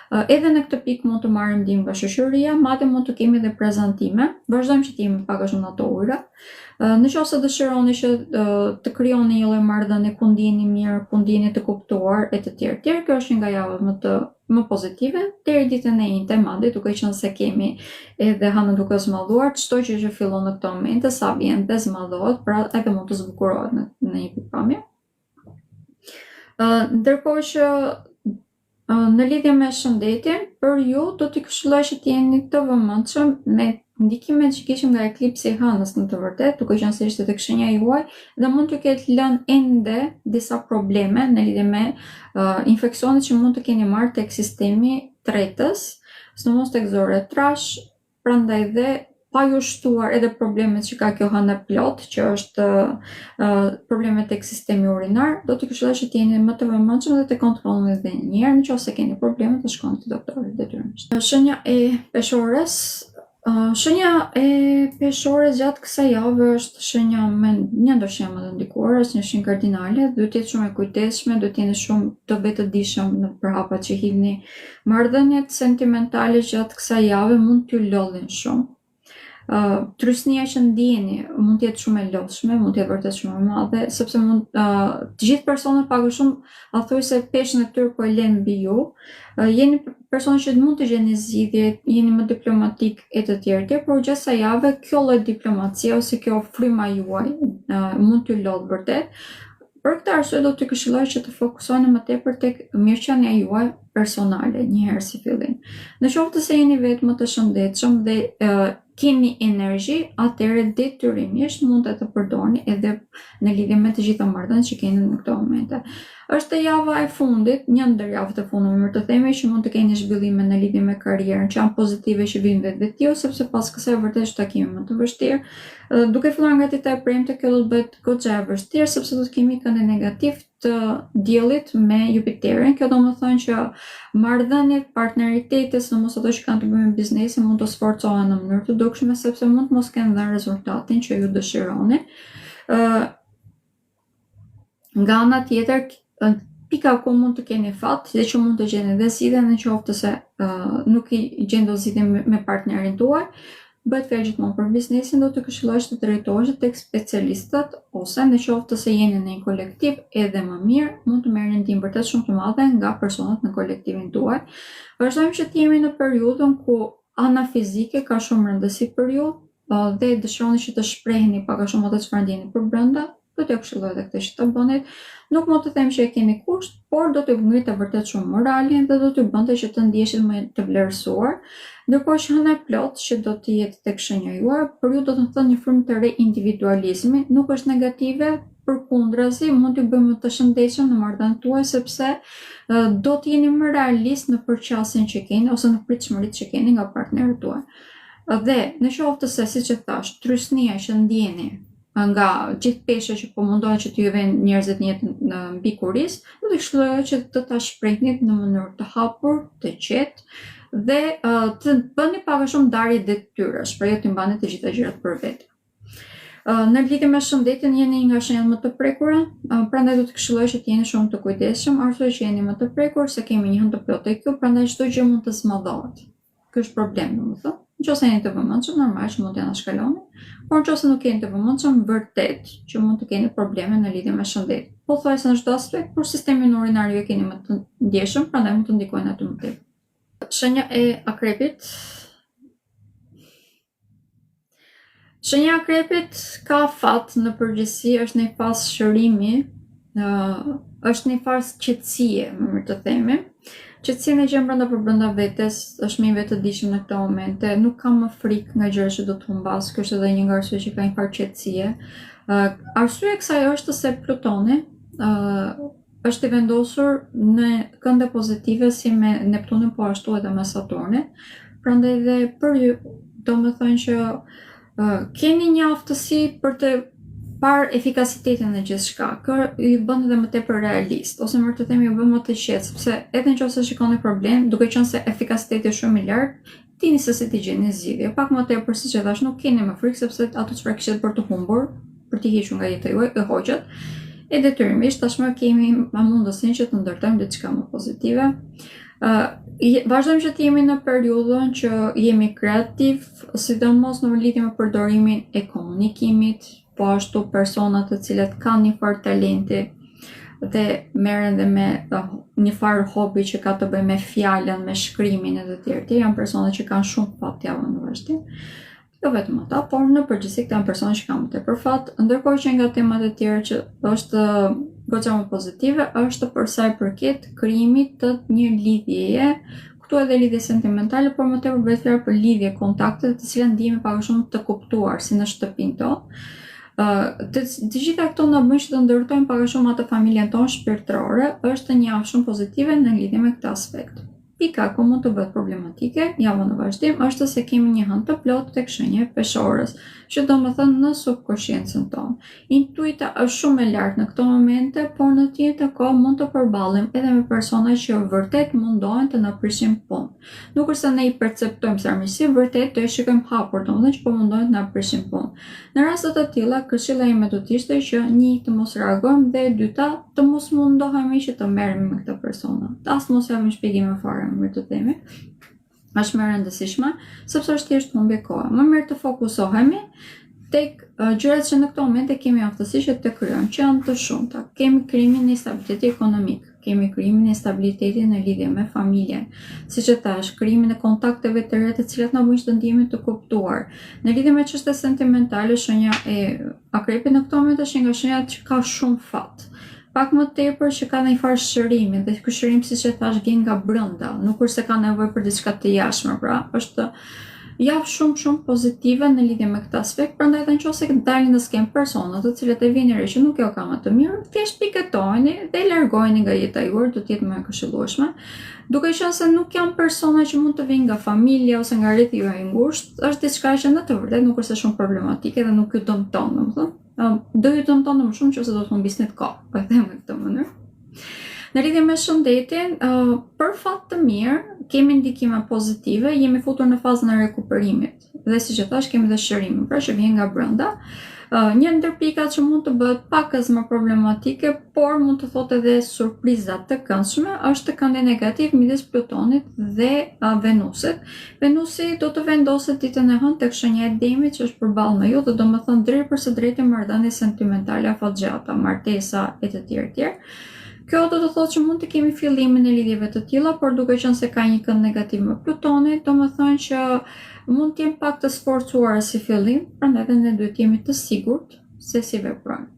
Edhe në këtë pikë mund të marrim ndihmë nga shoqëria, madje mund të kemi edhe prezantime. Vazhdojmë që të jemi pak a shumë në ato ujëra. Nëse dëshironi që të krijoni një lloj marrëdhënie ku ndiheni mirë, ku ndiheni të kuptuar e të tjerë, kjo është një nga javët më pozitive deri ditën e njëjtë madje, duke qenë se kemi edhe hënën duke zmadhuar, çdo gjë që fillon në këtë moment sa vjen dhe zmadhohet, pra edhe mund të zbukurohet në një pikpamje. Ndërkohë që në lidhje me shëndetin, për ju do t'i këshilloj që t'jeni të vëmendshëm me ndikimet që kishim nga eklipsi i hënës në të vërtetë, duke qenë se ishte tek shenja juaj dhe mund t'ju ketë lënë ende disa probleme në lidhje me infeksionet që mund të keni marrë tek sistemi tretës, sidomos tek zora e trash, prandaj dhe pa ju shtuar edhe problemet që ka kjo hënë plot, që është problemet tek sistemi urinar, do t'i këshilloj që t'jeni më të vëmendshëm dhe të kontrolloni edhe një herë nëse keni probleme të shkoni te doktori detyrimisht. Shenja e peshores Shenja e peshore gjatë kësaj jave është shenja me një ndër shenja më të ndikuara, është një shenjë kardinale, duhet të jetë shumë e kujdesshme, duhet të jeni shumë të vetëdijshëm në përhapat që hidhni. Marrëdhëniet sentimentale gjatë kësaj jave mund t'ju lodhin shumë. Trysnia që ndjeni mund të jetë shumë e lodhshme, mund të jetë vërtet shumë e madhe, sepse mund të gjithë personat pak a shumë thuajse peshën e tyre po e lënë mbi ju. Jeni persona që mund të gjeni zgjidhje, jeni më diplomatik e të tjerë, por gjatë kësaj jave kjo lloj diplomacie ose kjo fryma juaj mund t'ju lodh vërtet. Për këtë arsye do t'ju këshilloj që të fokusoheni më tepër tek mirëqenia juaj personale një herë si fillim. Në qoftë se jeni vetë më të shëndetshëm dhe keni energji, atëherë detyrimisht mund të përdorni edhe në lidhje me të gjitha marrëdhëniet që keni në këto momente. Është java e fundit, një ndër javët e fundit më të themi që mund të keni zhvillime në lidhje me karrierën që janë pozitive që vijnë vetë ju, sepse pas kësaj vërtet është takimi më të vështirë. Duke filluar nga dita e premte, kjo do të bëhet goxha e vështirë sepse do të kemi këndë negativ të diellit me Jupiterin. Kjo do të thonë që marrëdhëniet, partneritete, sidomos ato që kanë të bëjnë me biznesin, mund të sforcohen në mënyrë të dukshme sepse mund të mos kenë dhënë rezultatin që ju dëshironi. Nga ana tjetër, pika ku mund të keni fat dhe që mund të gjeni dhe zgjidhje në qoftë se nuk i gjen do zgjidhje me partnerin tuaj. Bëhet fjalë gjithmonë për biznesin, do të këshilloj të drejtohesh tek specialistët ose në qoftë se jeni në një kolektiv edhe më mirë, mund të merrni ndihmë vërtet shumë të madhe nga personat në kolektivin tuaj. Vazhdojmë që të jemi në periudhën ku ana fizike ka shumë rëndësi për ju dhe dëshironi që të shprehni pak a shumë atë çfarë ndjeni për brenda. Do t'ju këshilloj edhe këtë që të bëni. Nuk mund të them që e keni kusht, por do t'ju ngritë vërtet shumë moralin dhe do t'ju bënte që të ndjeshit më të vlerësuar. Ndërkohë që hëna plot që do të jetë tek shenja juaj, për ju do të thënë një frymë të re individualizmi, nuk është negative, përkundrazi, mund t'ju bëjmë më të shëndetshëm në marrëdhëniet tuaja sepse do të jeni më realist në përqasjen që keni ose në pritshmëritë që keni nga partnerët tuaj. Dhe në qoftë se, siç e thash, trysnia që ndjeni nga gjithë peshët që po mundohen që t'ju vënë njerëzit në jetën në mbi kuris, do të këshilloj që të ta shprehnit në mënyrë të hapur, të qetë dhe të bëni pak a shumë ndarje detyrash, për jo të mbani të gjitha gjërat për vetë. Në lidhje me shëndetin jeni nga shenjat më të prekura, prandaj do të këshilloj që të jeni shumë të kujdesshëm, arsye që jeni më të prekur se kemi një hënë të plotë tek ju, prandaj çdo gjë mund të smodhohet. Ky është problem, domethënë. Nëse jeni të vëmendshëm, normal që mund t'ja shkaloni, por nëse nuk jeni të vëmendshëm, vërtet që mund të keni probleme në lidhje me shëndetin. Pothuajse në çdo aspekt, por sistemin urinar ju e keni më të ndjeshëm, prandaj mund të ndikojnë aty më tepër. Shenja e akrepit. Shenja e akrepit ka fat në përgjithësi, është një fazë shërimi, është një fazë qetësie, më mirë të themi. Qetësinë e gjen brenda për brenda vetes, është më i vetëdijshëm në këto momente, nuk ka më frikë nga gjërat që do të humbas, kjo është edhe një nga arsyet që ka një farë qetësie. Arsyeja e kësaj është se Plutoni është i vendosur në kënde pozitive si me Neptunin, po ashtu edhe me Saturnin. Prandaj dhe për ju, domethënë që keni një aftësi për të par efikasitetin e gjithçka. Kjo i bën edhe më tepër realist, ose më të themi ju bën më të qetë, sepse edhe nëse shikoni problem, duke qenë se efikasiteti është shumë i lartë, dini se si t'i gjeni zgjidhje. Pak më tepër, siç e thash, nuk keni më frikë sepse ato çfarë kishit për të humbur, për t'i hequr nga jeta juaj, e hoqët. E detyrimisht tashmë kemi mundësinë që të ndërtojmë diçka më pozitive. Vazhdojmë që të jemi në periudhën që jemi kreativ, sidomos në lidhje me përdorimin e komunikimit, po ashtu personat të cilët kanë një farë talenti dhe merren dhe me një farë hobi që ka të bëjë me fjalën, me shkrimin e të tjerë, janë persona që kanë shumë fat javën në vazhdim. Jo vetëm ata, por në përgjithësi këta janë persona që kanë më tepër fat, ndërkohë që nga temat e tjera që është goxha më pozitive, është për sa i përket krijimit të një lidhjeje, këtu edhe lidhje sentimentale, por më tepër bëhet fjalë për lidhje kontakte të cilat ndihemi pak a shumë të kuptuar si në shtëpinë tonë. Të gjitha këto na bëjnë që të ndërtojmë pak a shumë atë familjen tonë shpirtërore, është një javë shumë pozitive në lidhje me këtë aspekt. Pika ku mund të bëhet problematike javën në vazhdim është se kemi një hënë të plot tek shenja e peshorës, që do më thënë në subkonsciencën tonë. Intuita është shumë e lartë në këto momente, por në të njëjtën kohë mund të përballim edhe me persona që vërtet mundohen të na prishin punë. Nuk është se ne i perceptojmë se armiqësi, vërtet do e shikojmë hapur, domethënë që po mundohen të na prishin punë. Në raste të tilla, këshilla ime do të ishte që një të mos reagojmë dhe dyta të mos mundohemi që të merremi me këto persona. As mos japim shpjegime fare, më të themi. Është më e rëndësishme, sepse është thjesht humbje kohe. Më mirë të fokusohemi tek gjërat që në këto momente kemi aftësi që të kryejmë, që janë të shumta. Kemi krijimin e stabilitetit ekonomik, kemi krijimin e stabilitetit në lidhje me familjen, siç e thash, krijimin e kontakteve të reja të cilat na bëjnë të ndihemi të kuptuar. Në lidhje me çështjet sentimentale, shenja e akrepit në këto momente është nga shenjat që ka shumë fat. Pak më tepër që ka ndonjë farë shërimi, dhe ky shërim, siç e thash, vjen nga brenda, nuk është se ka nevojë për diçka të jashtme, pra është jap shumë pozitive në lidhje me këtë aspekt. Prandaj nëse dalin në skem persona të cilët e vini re që nuk jo ka më të mirë, thjesht pikëtojeni dhe largoheni nga jeta juaj, do të jetë më e këshillueshme. Duke qenë se nuk janë persona që mund të vinë nga familja ose nga rrethi juaj i ngushtë, është diçka që në të vërtetë nuk është shumë problematike dhe nuk ju dëmton, domethënë. Do ju dëmton më shumë nëse do të humbisni të kohë, po e them në këtë mënyrë. Në lidhje me shëndetin, për fat të mirë, kemi ndikime pozitive, jemi futur në fazën e rekuperimit. Dhe siç e thash, kemi dhe shërimin, pra që vjen nga brenda. Një ndër pikat që mund të bëhet pakës më problematike, por mund të thotë edhe surpriza të këndshme, është këndi negativ midis Plutonit dhe Venusit. Venusi do të vendoset ditën e hënë tek shenja e Demit, që është përballë me ju, dhe do të thënë drejt për së drejti marrëdhënie sentimentale afatgjata, martesa e të tjerë. Kjo do të thotë që mund të kemi fillimin e lidhjeve të tilla, por duke qenë se ka një kënd negativ me Plutonin, do të thonë që mund të jemi pak të sforcuara si fillim, prandaj edhe ne duhet jemi të sigurt se si veprojmë.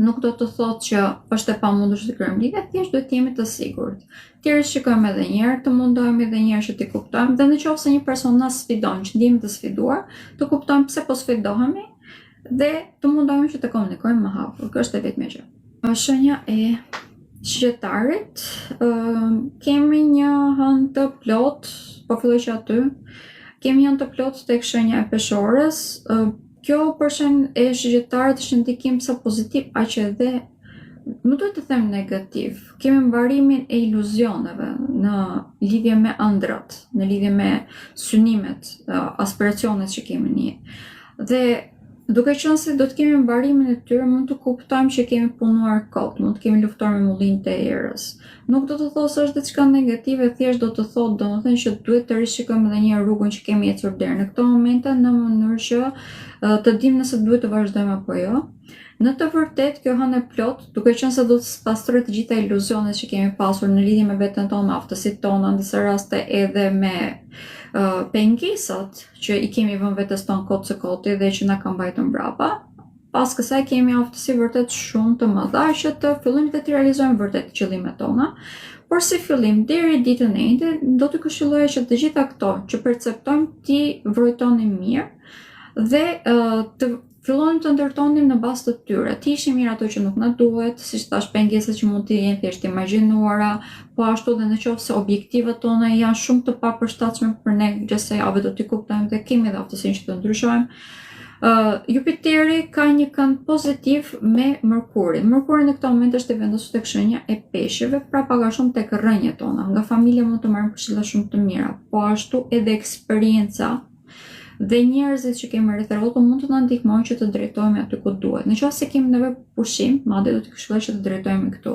Nuk do të thotë që është e pamundur të krijojmë lidhje, thjesht duhet jemi të sigurt. Të rishikojmë edhe një herë, të mundohemi edhe një herë që të kuptojmë, dhe nëse një person na sfidon, që ndihemi të sfiduar, të kuptojmë pse po sfidohemi dhe të mundohemi që të komunikojmë më hapur. Kjo është e vetmja gjë. Shenja e Qytetarit, kemi një hënë të plot, po filloj që aty, kemi një hënë të plot tek shenja e Peshorës. Kjo për shenjën e Qytetarit është ndikim sa pozitiv, aq edhe nuk duhet të them negativ. Kemi mbarimin e iluzioneve në lidhje me ëndrat, në lidhje me synimet, aspiracionet që kemi në jetë. Dhe duke qenë se do të kemi mbarimin e tyre, mund të kuptojmë që kemi punuar kot, mund të kemi luftuar me mullinjtë e erës. Nuk do të thotë se është diçka negative, thjesht do të thotë domethënë që duhet të rishikojmë edhe një rrugën që kemi ecur deri në këto momente, në mënyrë që të dimë nëse duhet të vazhdojmë apo jo. Në të vërtetë, kjo hënë e plot, duke qenë se do të pastrojë të gjitha iluzionet që kemi pasur në lidhje me veten tonë, me aftësitë tona, në disa raste edhe me pengesat që i kemi vënë vetes tonë kot së koti dhe që na ka mbajtur mbrapa. Pas kësaj kemi aftësi vërtet shumë të mëdha që të fillojmë të realizojmë vërtet qëllimet tona. Por si fillim deri ditën e njëjtë, do të këshilloja që të gjitha këto që perceptojmë ti vrojtoni mirë dhe të fillojmë të ndërtonim në bazë të tyre. Të ishim mirë ato që nuk na duhet, siç thash, pengesat që mund të jenë thjesht imagjinuara, po ashtu dhe nëse objektivat tona janë shumë të papërshtatshme për ne, gjatë javës do t'i kuptojmë dhe kemi edhe aftësinë që të ndryshojmë. Jupiteri ka një kënd pozitiv me Mërkurin. Mërkuri në këtë moment është i vendosur tek shenja e Peshqve, pra pak a shumë tek rrënjët tona. Nga familja mund të marrim këshilla shumë të mira, po ashtu edhe eksperienca dhe njerëzit që kemi rreth rrotën mund të na ndihmojnë që të drejtohemi aty ku duhet. Nëse kemi nevojë pushim, madje do të këshilloj që të drejtohemi këtu.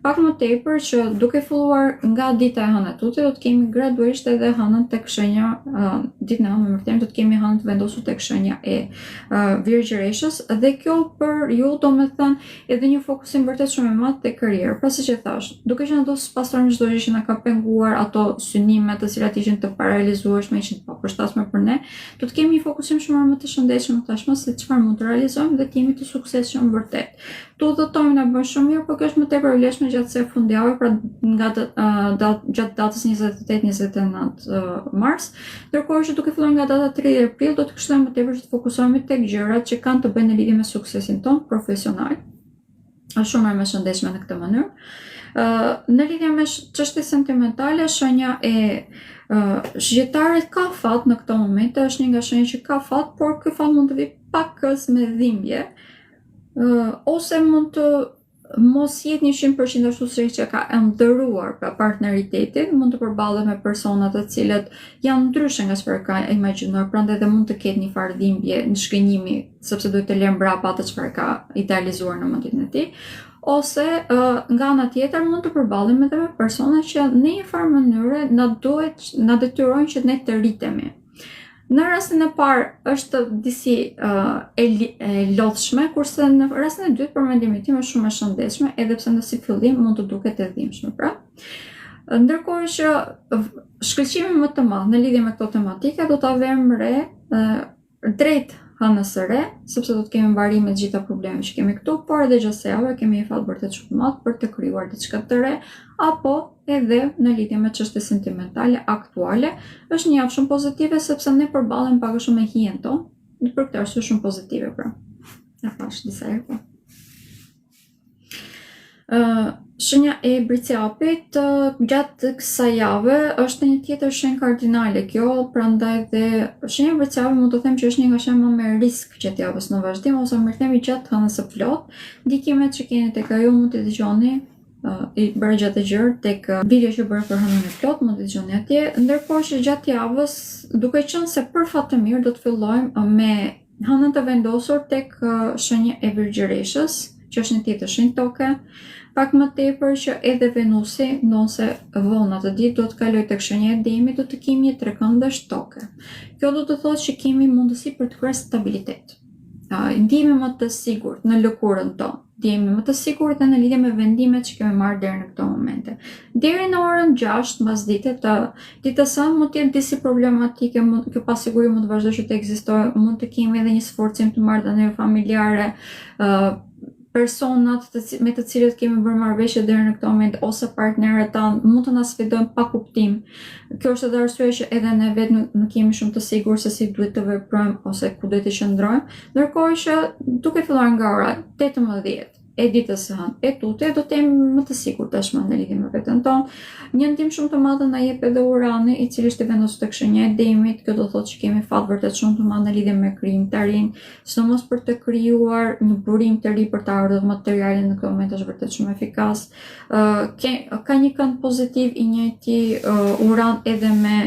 Pak më tepër që duke filluar nga dita e hënë tuti, do të kemi gradualisht edhe hënën tek shenja, ditën e hënë me mërtërim, do të kemi hënën të vendosur tek shenja e Virgjëreshës, dhe kjo për ju do me thënë edhe një fokusim vërtet shumë i madh te karriera. Pra siç e thash, duke qenë do të pastrojmë çdo gjë që na ka penguar, ato synime të cilat ishin të paralizueshme, ishin të papërshtatshme për ne, do të kemi një fokusim shumë më të shëndetshëm tashmë se çfarë mund të realizojmë dhe të jemi të suksesshëm vërtet. Tu udhëtojmë na bën shumë mirë, por kjo është më tepër e vlefshme gjatë kësaj fundjavë, pra gjatë datës 28-29 mars, ndërkohë që duke filluar nga data 30 prill do të këshillojmë më tepër që të fokusohemi tek gjërat që kanë të bëjnë në lidhje me suksesin tonë profesional. Është shumë më e shëndetshme në këtë mënyrë. Në lidhje me çështje sentimentale, shenja e shgjetarit ka fat në këto momente, është një nga shenjat që ka fat, por ky fat mund të vi pakës me dhimbje, ose mund të mos jetë 100% ashtu si që ka ndëruar pra partneritetin, mund të përballet me persona të cilët janë ndryshe nga çfarë ka imagjinuar, prandaj dhe mund të ketë një farë dhimbje në shkënjimi, sepse duhet të lënë mbrapa atë çfarë ka idealizuar në mendjen e tij. Ose nga ana tjetër mund të përballem edhe me persona që në një farë mënyre na detyrojnë që ne të rritemi. Në rastin e parë është disi e lodhshme, kurse në rastin e dytë për mendimin tim është shumë e shëndetshme, edhe pse në si fillim mund të duket e dhimbshme. Pra, ndërkohë që shkëlqimi më të madh në lidhje me këto tematike do ta vëmë re drejt hënës së re, sepse do të kemi mbarime të gjitha problemet që kemi këtu, por edhe gjatë javës kemi një fat vërtet shumë të madh për të krijuar diçka të re, apo edhe në lidhje me çështje sentimentale aktuale, është një javë shumë pozitive sepse ne përballem pak a shumë me hijen tonë, për këtë arsye shumë pozitive pra. Ja pash disa herë po. Shenja e briciapit gjatë kësaj jave është një tjetër shenjë kardinale kjo, prandaj dhe shenja e briciapit mund të them që është një nga shenjat më me risk gjatë javës në vazhdim, ose më themi gjatë hënës së plot. Ndikimet që keni tek ajo mund të dëgjoni i bërë gjatë gjërë tek video që bërë për hënën e plot, mund të dëgjoni atje, ndërkohë që gjatë javës, duke qenë se për fat të mirë do të fillojmë me hënën të vendosur tek shenja e virgjëreshës, që është një tjetër shenjë toke, pak më tepër që edhe Venusi, nëse vonë atë ditë do të kaloj tek shenja e Demit, do të kemi një trekëndësh toke. Kjo do të thotë që kemi mundësi për të kryer stabilitet. Ndihemi më të sigurt në lëkurën tonë, ndihemi më të sigurt në lidhje me vendimet që kemi marrë deri në këto momente. Deri në orën 6 mbasdite të ditës së mund të jetë disi problematike, kjo pasiguri mund të vazhdojë që të ekzistojë, mund të kemi edhe një sforcim të marrëdhënieve familjare, personat me të cilët kemi bërë marrëveshje deri në këtë moment ose partnerët tanë mund të na sfidojnë pa kuptim. Kjo është edhe arsye që edhe ne vetë nuk jemi shumë të sigurt se si duhet të veprojmë ose ku duhet të qëndrojmë, ndërkohë që duke filluar nga ora 18 e ditës së hënë e tutje do të jemi më të sigurt tashmë në lidhje me veten tonë. Një ndihmë shumë të madhe na jep edhe Urani, i cili është vendosur tek shenja e Demit. Kjo do thotë që kemi fat vërtet shumë të madh në lidhje me krijimin të rinj, sidomos për të krijuar një burim të ri për të ardhur materiale në këtë moment është vërtet shumë efikas. Ka një kënd pozitiv i njëjti Uran edhe me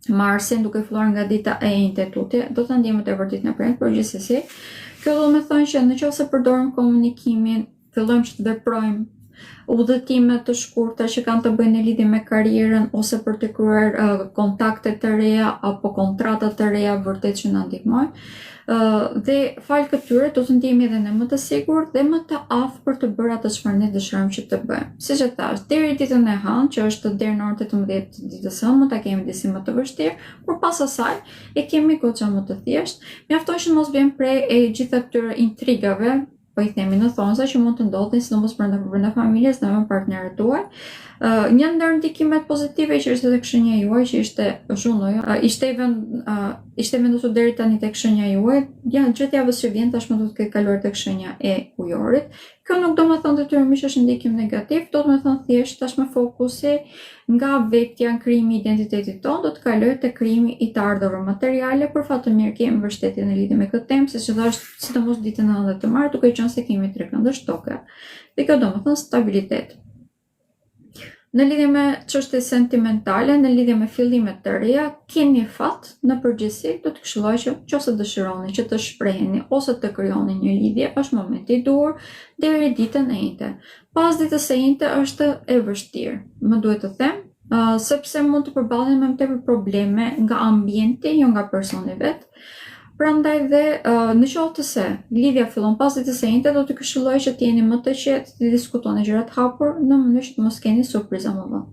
Marsin, duke filluar nga dita e njëjtë e tutje, do ta ndjejmë të vërtet në premte, por gjithsesi kjo do të thonë që nëse përdorim komunikimin, fillojmë që të veprojmë udhëtime të shkurta që kanë të bëjnë në lidhje me karrierën ose për të kryer kontakte të reja apo kontrata të reja vërtet që na ndihmojnë. Dhe fal këtyre do të ndihemi edhe ne më të sigurt dhe më të aftë për të bërë atë çfarë ne dëshirojmë që të bëjmë. Siç e thash, deri ditën e hënë, që është deri në orën 18 ditës së hënë, mund ta kemi disi më të vështirë, por pas asaj e kemi goxha më të thjeshtë. Mjafton që mos vjen prej e gjitha këtyre intrigave, po i themi në thonësa që mund të ndodhin sidomos brenda familjes dhe me partnerët tuaj. Një ndër ndikimet pozitive që është tek shenja juaj, që ishte Zhunoja, ishte vendosur deri tani tek shenja juaj, gjatë javës që vjen tashmë do të ketë kaluar tek shenja e Ujorit. Kjo nuk do të thonë detyrimisht është ndikim negativ, do të thonë thjesht tashmë fokusi nga vetja në krijimi i identitetit tonë do të kalojë te krijimi i të ardhurave materiale. Për fat të mirë kemi mbështetje në lidhje me këtë temë, siç e thash, sidomos ditën e 9 të martë, duke qenë se kemi trekëndësh toke. Dhe kjo do të thonë stabilitet. Në lidhje me çështje sentimentale, në lidhje me fillimet të reja, keni fat në përgjithësi, do të këshilloj që nëse dëshironi që të shpreheni ose të krijoni një lidhje, është momenti i duhur deri ditën e njëjtë. Pas ditës së njëjtë është e vështirë, më duhet të them, sepse mund të përballeni me tepër probleme nga ambienti, jo nga personi vet. Prandaj dhe në qoftë se lidhja fillon pas ditës së njëjtë, do të këshilloj që të jeni më të qetë, të diskutoni gjërat hapur në mënyrë që të mos keni surpriza më vonë.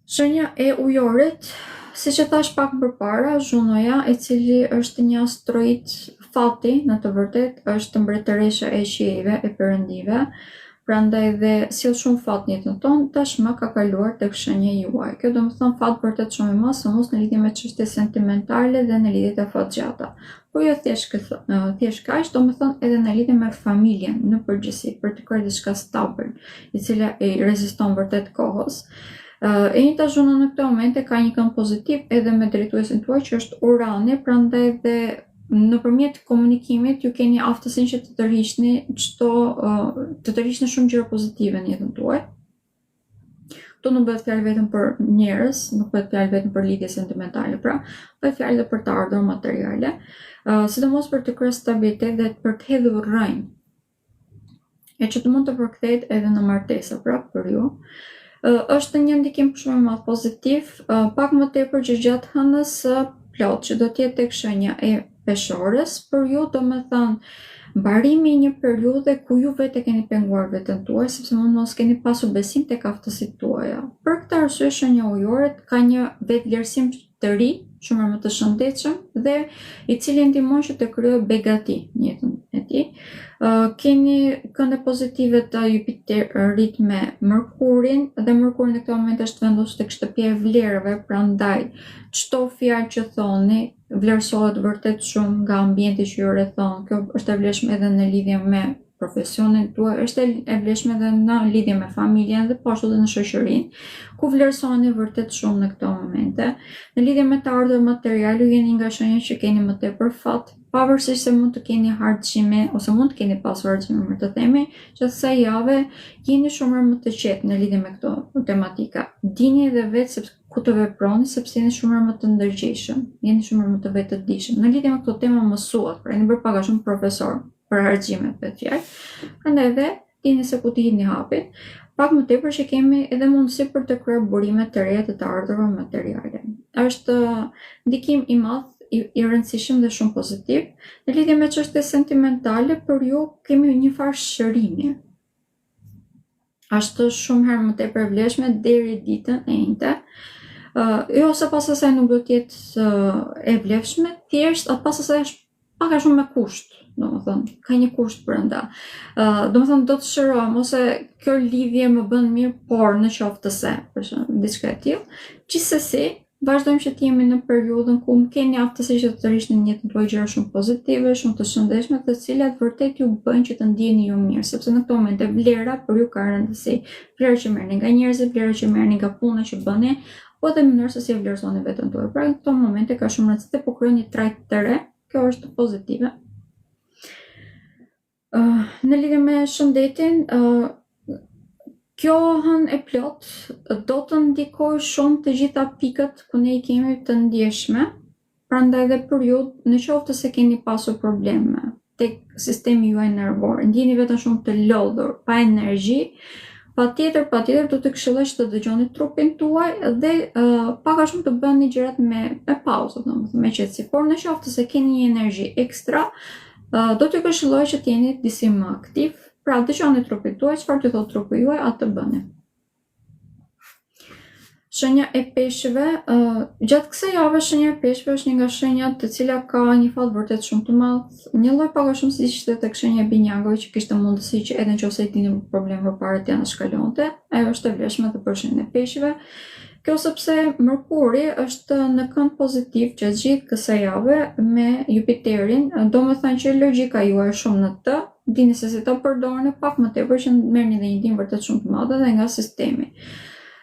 Shenja e Ujorit, siç e thash pak më parë, Zhunoja, i cili është një asteroid fati, në të vërtetë është mbretëresha e qiejve e perëndive. prandaj dhe sjell shumë fat në jetën tonë, tashmë ka kaluar tek shenja juaj. Kjo do të thonë fat vërtet shumë i madh, sidomos në lidhje me çështje sentimentale dhe në lidhje të fatgjata. Po jo thjesht kaq, do të thonë edhe në lidhje me familjen në përgjithësi, për të kryer diçka stabil, e cila e reziston vërtet kohës. E njëjta zhuna në këtë moment e ka një kënd pozitiv edhe me drejtuesin tuaj që është Urani, prandaj dhe nëpërmjet komunikimit ju keni aftësinë që të tërhiqni shumë gjëra pozitive në jetën tuaj. Këtu nuk bëhet fjalë vetëm për njerëz, nuk bëhet fjalë vetëm për lidhje sentimentale, pra, bëhet fjalë edhe për të ardhur materiale, sidomos për të kryer stabilitet dhe për të hedhur rrënjë. E që të mund të përkthehet edhe në martesa, pra, për ju. Është një ndikim shumë i madh pozitiv, pak më tepër që gjatë hënës së plot që do të jetë tek shenja e peshores, për ju do me thënë mbarimi i një periudhe ku ju vetë keni penguar veten tuaj, sepse mund mos keni pasur besim tek aftësitë tuaja. Për këtë arsye shenja ujore ka një vetvlerësim të ri, shumë më të shëndetshëm dhe i cili ndihmon që të krijojë begati në jetën e tij. Keni kënde pozitive të Jupiterit me Mërkurin, dhe Mërkuri në këtë moment është vendosur tek shtëpia e vlerave, prandaj çdo fjalë që thoni vlerësohet vërtet shumë nga ambienti që ju rrethon. Kjo është e vlefshme edhe në lidhje me profesionin tuaj, është e vlefshme edhe në lidhje me familjen dhe po ashtu edhe në shoqërinë, ku vlerësoheni vërtet shumë në këto momente. Në lidhje me të ardhurën materiale, ju jeni nga shenja që keni më tepër fat, pavarësisht se mund të keni harxhime ose mund të keni pasur harxhime, më të themi, që kësaj jave jeni shumë më të qetë në lidhje me këto tematika. Dini edhe vetë sepse ku të veproni, sepse jeni shumë më të ndërgjegjshëm, jeni shumë më të vetëdijshëm. Në lidhje me këto tema mësuat, pra jeni bërë pak a shumë profesor për harxhimet vetë fjalë. Prandaj edhe dini se ku të hidhni hapin. Pak më tepër që kemi edhe mundësi për të kryer burime të reja të ardhurave materiale. Është ndikim i madh, i rëndësishëm dhe shumë pozitiv. Në lidhje me çështje sentimentale, për ju kemi një farë shërimi. Është shumë herë më tepër e vlefshme deri ditën e njëjtë. Jo se pas asaj nuk do të jetë e vlefshme, thjesht pas asaj është pak a shumë me kusht, domethënë, ka një kusht brenda. Domethënë do të shërohem ose kjo lidhje më bën mirë, por në qoftë se, për shembull, diçka e tillë. Gjithsesi, vazhdojmë që të jemi në periudhën ku keni aftësi që të tërhiqni në jetën tuaj gjëra shumë pozitive, shumë të shëndetshme, të cilat vërtet ju bëjnë që të ndjeni ju mirë, sepse në këtë moment vlera për ju ka rëndësi. Vlera që merrni nga njerëzit, vlera që merrni nga puna që bëni, po edhe mënyrë se si e vlerësoni veten tuaj. Pra në këto momente ka shumë rëndësi të kryeni trajt të re, kjo është pozitive. Në lidhje me shëndetin, kjo hënë e plot do të ndikojë shumë të gjitha pikët ku ne I kemi të ndjeshme, prandaj edhe për ju, në qoftë se keni pasur probleme tek sistemi juaj nervor, ndjeni veten shumë të lodhur, pa energji, patjetër do të këshilloj që të dëgjoni trupin tuaj dhe pak a shumë të bëni gjërat me pauzë, domethënë me qetësi. Por në qoftë se keni një energji ekstra, do të këshilloj që të jeni disi më aktiv, pra dëgjoni trupin tuaj, çfarë të thotë trupi juaj, atë bëni. Shenja e peshëve, gjatë kësaj jave shenja e peshëve është një nga shenjat të cila ka një fat vërtet shumë të madh, një lloj pak a shumë si ishte tek shenja e binjagëve që kishte mundësi që edhe nëse I keni problem përpara të anashkalonte, ajo është e vlefshme edhe për shenjën e peshëve. Kjo sepse Mërkuri është në kënd pozitiv që gjithë kësaj jave me Jupiterin, domethënë që logjika juaj është shumë në të, dini se si ta përdorni pak më tepër që merrni edhe një ndihmë vërtet shumë të madhe edhe nga sistemi.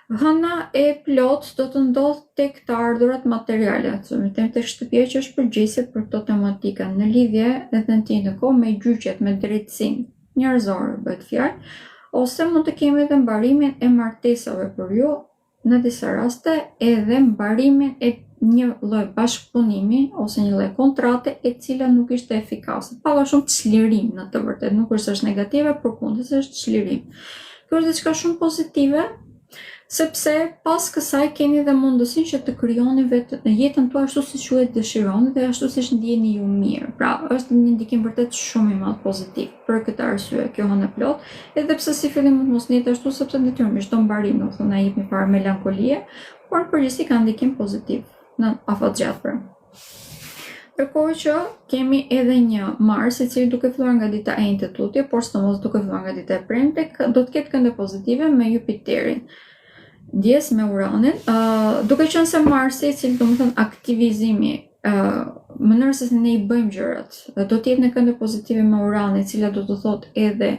Hëna e plot do të ndodh tek të ardhurat materiale, tek shtëpia që është përgjegjëse për këto tematika, në lidhje edhe në të kohë me gjyqjet, me drejtësinë njerëzore bëhet fjalë, ose mund të kemi edhe mbarimin e martesave për ju, në disa raste edhe mbarimin e një lloj bashkëpunimi ose një lloj kontrate e cila nuk ishte efikase. Pak a shumë çlirim në të vërtetë, nuk është negative, përkundërse është çlirim. Kjo është diçka shumë pozitive, sepse pas kësaj keni dhe mundësinë që të krijoni vetë në jetën tuaj ashtu siç ju e dëshironi dhe ashtu siç ndjeni ju mirë. Pra, është një ndikim vërtet shumë I madh pozitiv. Për këtë arsye, kjo hënë e plot, edhe pse si fillim mund mos njëjtë ashtu sepse detyrimisht do mbarim, do thonë ai jep një farë melankolie, por në përgjithësi ka ndikim pozitiv në afatgjat pra. Ndërkohë që kemi edhe një Mars i cili duke filluar nga dita e njëjtë tutje, por sidomos duke filluar nga dita e premte, do të ketë kënde pozitive me Jupiterin. Ndjes me Uranin, duke qenë se Marsi, i cili domethënë aktivizimi, mënyra se ne i bëjmë gjërat, do të jetë në kënde pozitive me Uranin, e cila do të thotë edhe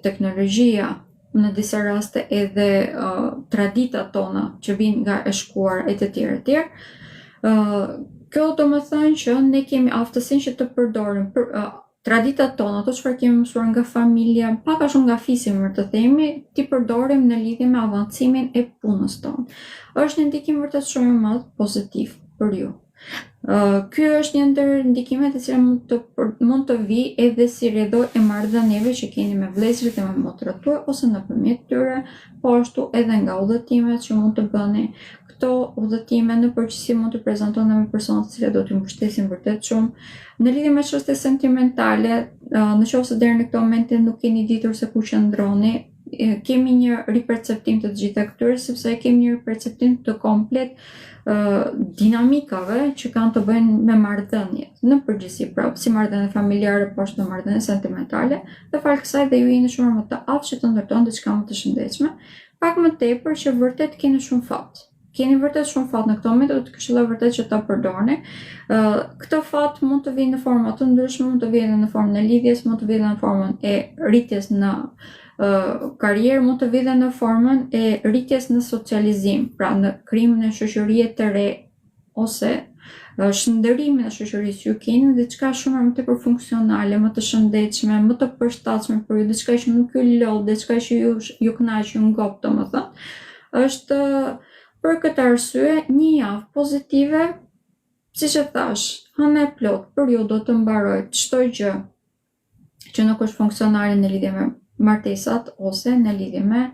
teknologjia, në disa raste edhe traditat tona që vijnë nga e shkuara e të tjerë. Kjo do më thënë që ne kemi aftësinë që të përdorim traditat tona, ato çfarë kemi mësuar nga familja, pak a shumë nga fisi më të themi, ti përdorim në lidhje me avancimin e punës tonë. Është një ndikim vërtet shumë i madh pozitiv për ju. Ky është një ndër ndikimet e cilat mund të vi edhe si rrjedhor e marrëdhënieve që keni me vëllezërit e me motrat tuaj ose nëpërmjet tyre, po ashtu edhe nga udhëtimet që mund të bëni. Këto udhëtime në përgjithësi mund të prezantohen me persona të cilët do t'ju mbështesin vërtet shumë. Në lidhje me çështje sentimentale, nëse deri në këtë moment nuk keni ditur se ku qëndroni, kemi një riperceptim të gjitha këtyre, sepse kemi një riperceptim të komplet dinamikave që kanë të bëjnë me marrëdhëniet në përgjithësi, pra si marrëdhënie familjare, po ashtu marrëdhënie sentimentale, dhe fal kësaj dhe ju jeni shumë më të aftë që të ndërtoni diçka më të shëndetshme, pak më tepër që vërtet keni shumë fat. Keni vërtet shumë fat në këtë moment, do të këshilloj vërtet që ta përdorni. Këtë fat mund të vijë në forma të ndryshme, mund të vijë edhe në formën e lidhjes, mund të vijë në formën e rritjes në karrierë, mund të vijë edhe në formën e rritjes në socializim, pra në krijimin e shoqërie të re ose shndërimin e shoqërisë ju keni diçka shumë më tepër funksionale, më të shëndetshme, më të përshtatshme për ju, diçka që nuk ju lodh, diçka që ju kënaq, ju ngop, domethënë. Është për këtë arsye një javë pozitive, siç e thash, hënë e plot, për ju do të mbaroj çdo gjë që nuk është funksionale në lidhje me martesat ose në lidhje me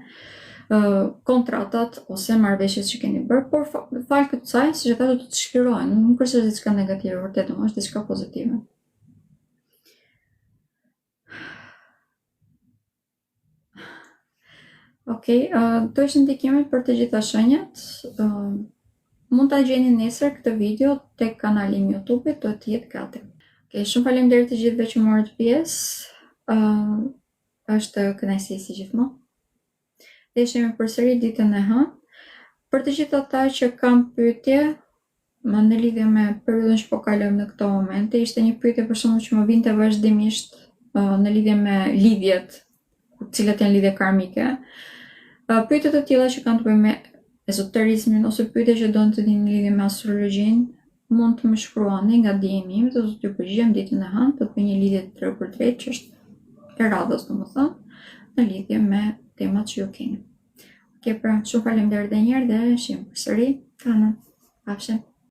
kontratat ose marrëveshjet që keni bërë, por fal kësaj, siç e thash, do të çlirohen, nuk është diçka negative, vërtet është diçka pozitive. Okej, to ishte ndikimet për të gjitha shenjat. Mund ta gjeni nesër këtë video tek kanali im YouTube, do të jetë gati. Okej, shumë faleminderit të gjithëve që morët pjesë. Është kënaqësi si gjithmonë. Dhe shihemi përsëri ditën e hënë. Për të gjithë ata që kanë pyetje në lidhje me periudhën që po kalojmë në këto momente, ishte një pyetje për shembull që më vinte vazhdimisht në lidhje me lidhjet, të cilat janë lidhje karmike. Pyetje të tilla që kanë të bëjnë me ezoterizmin ose pyetje që donë të dini në lidhje me astrologjinë, mund të më shkruani nga DM-i im, do t'ju përgjigjem ditën e hënë, do të bëj një lidhje 3x3 që është e radhës, domethënë, në lidhje me temat që ju keni. Okej, pra, shumë faleminderit edhe një herë dhe shihemi përsëri. Pafshim.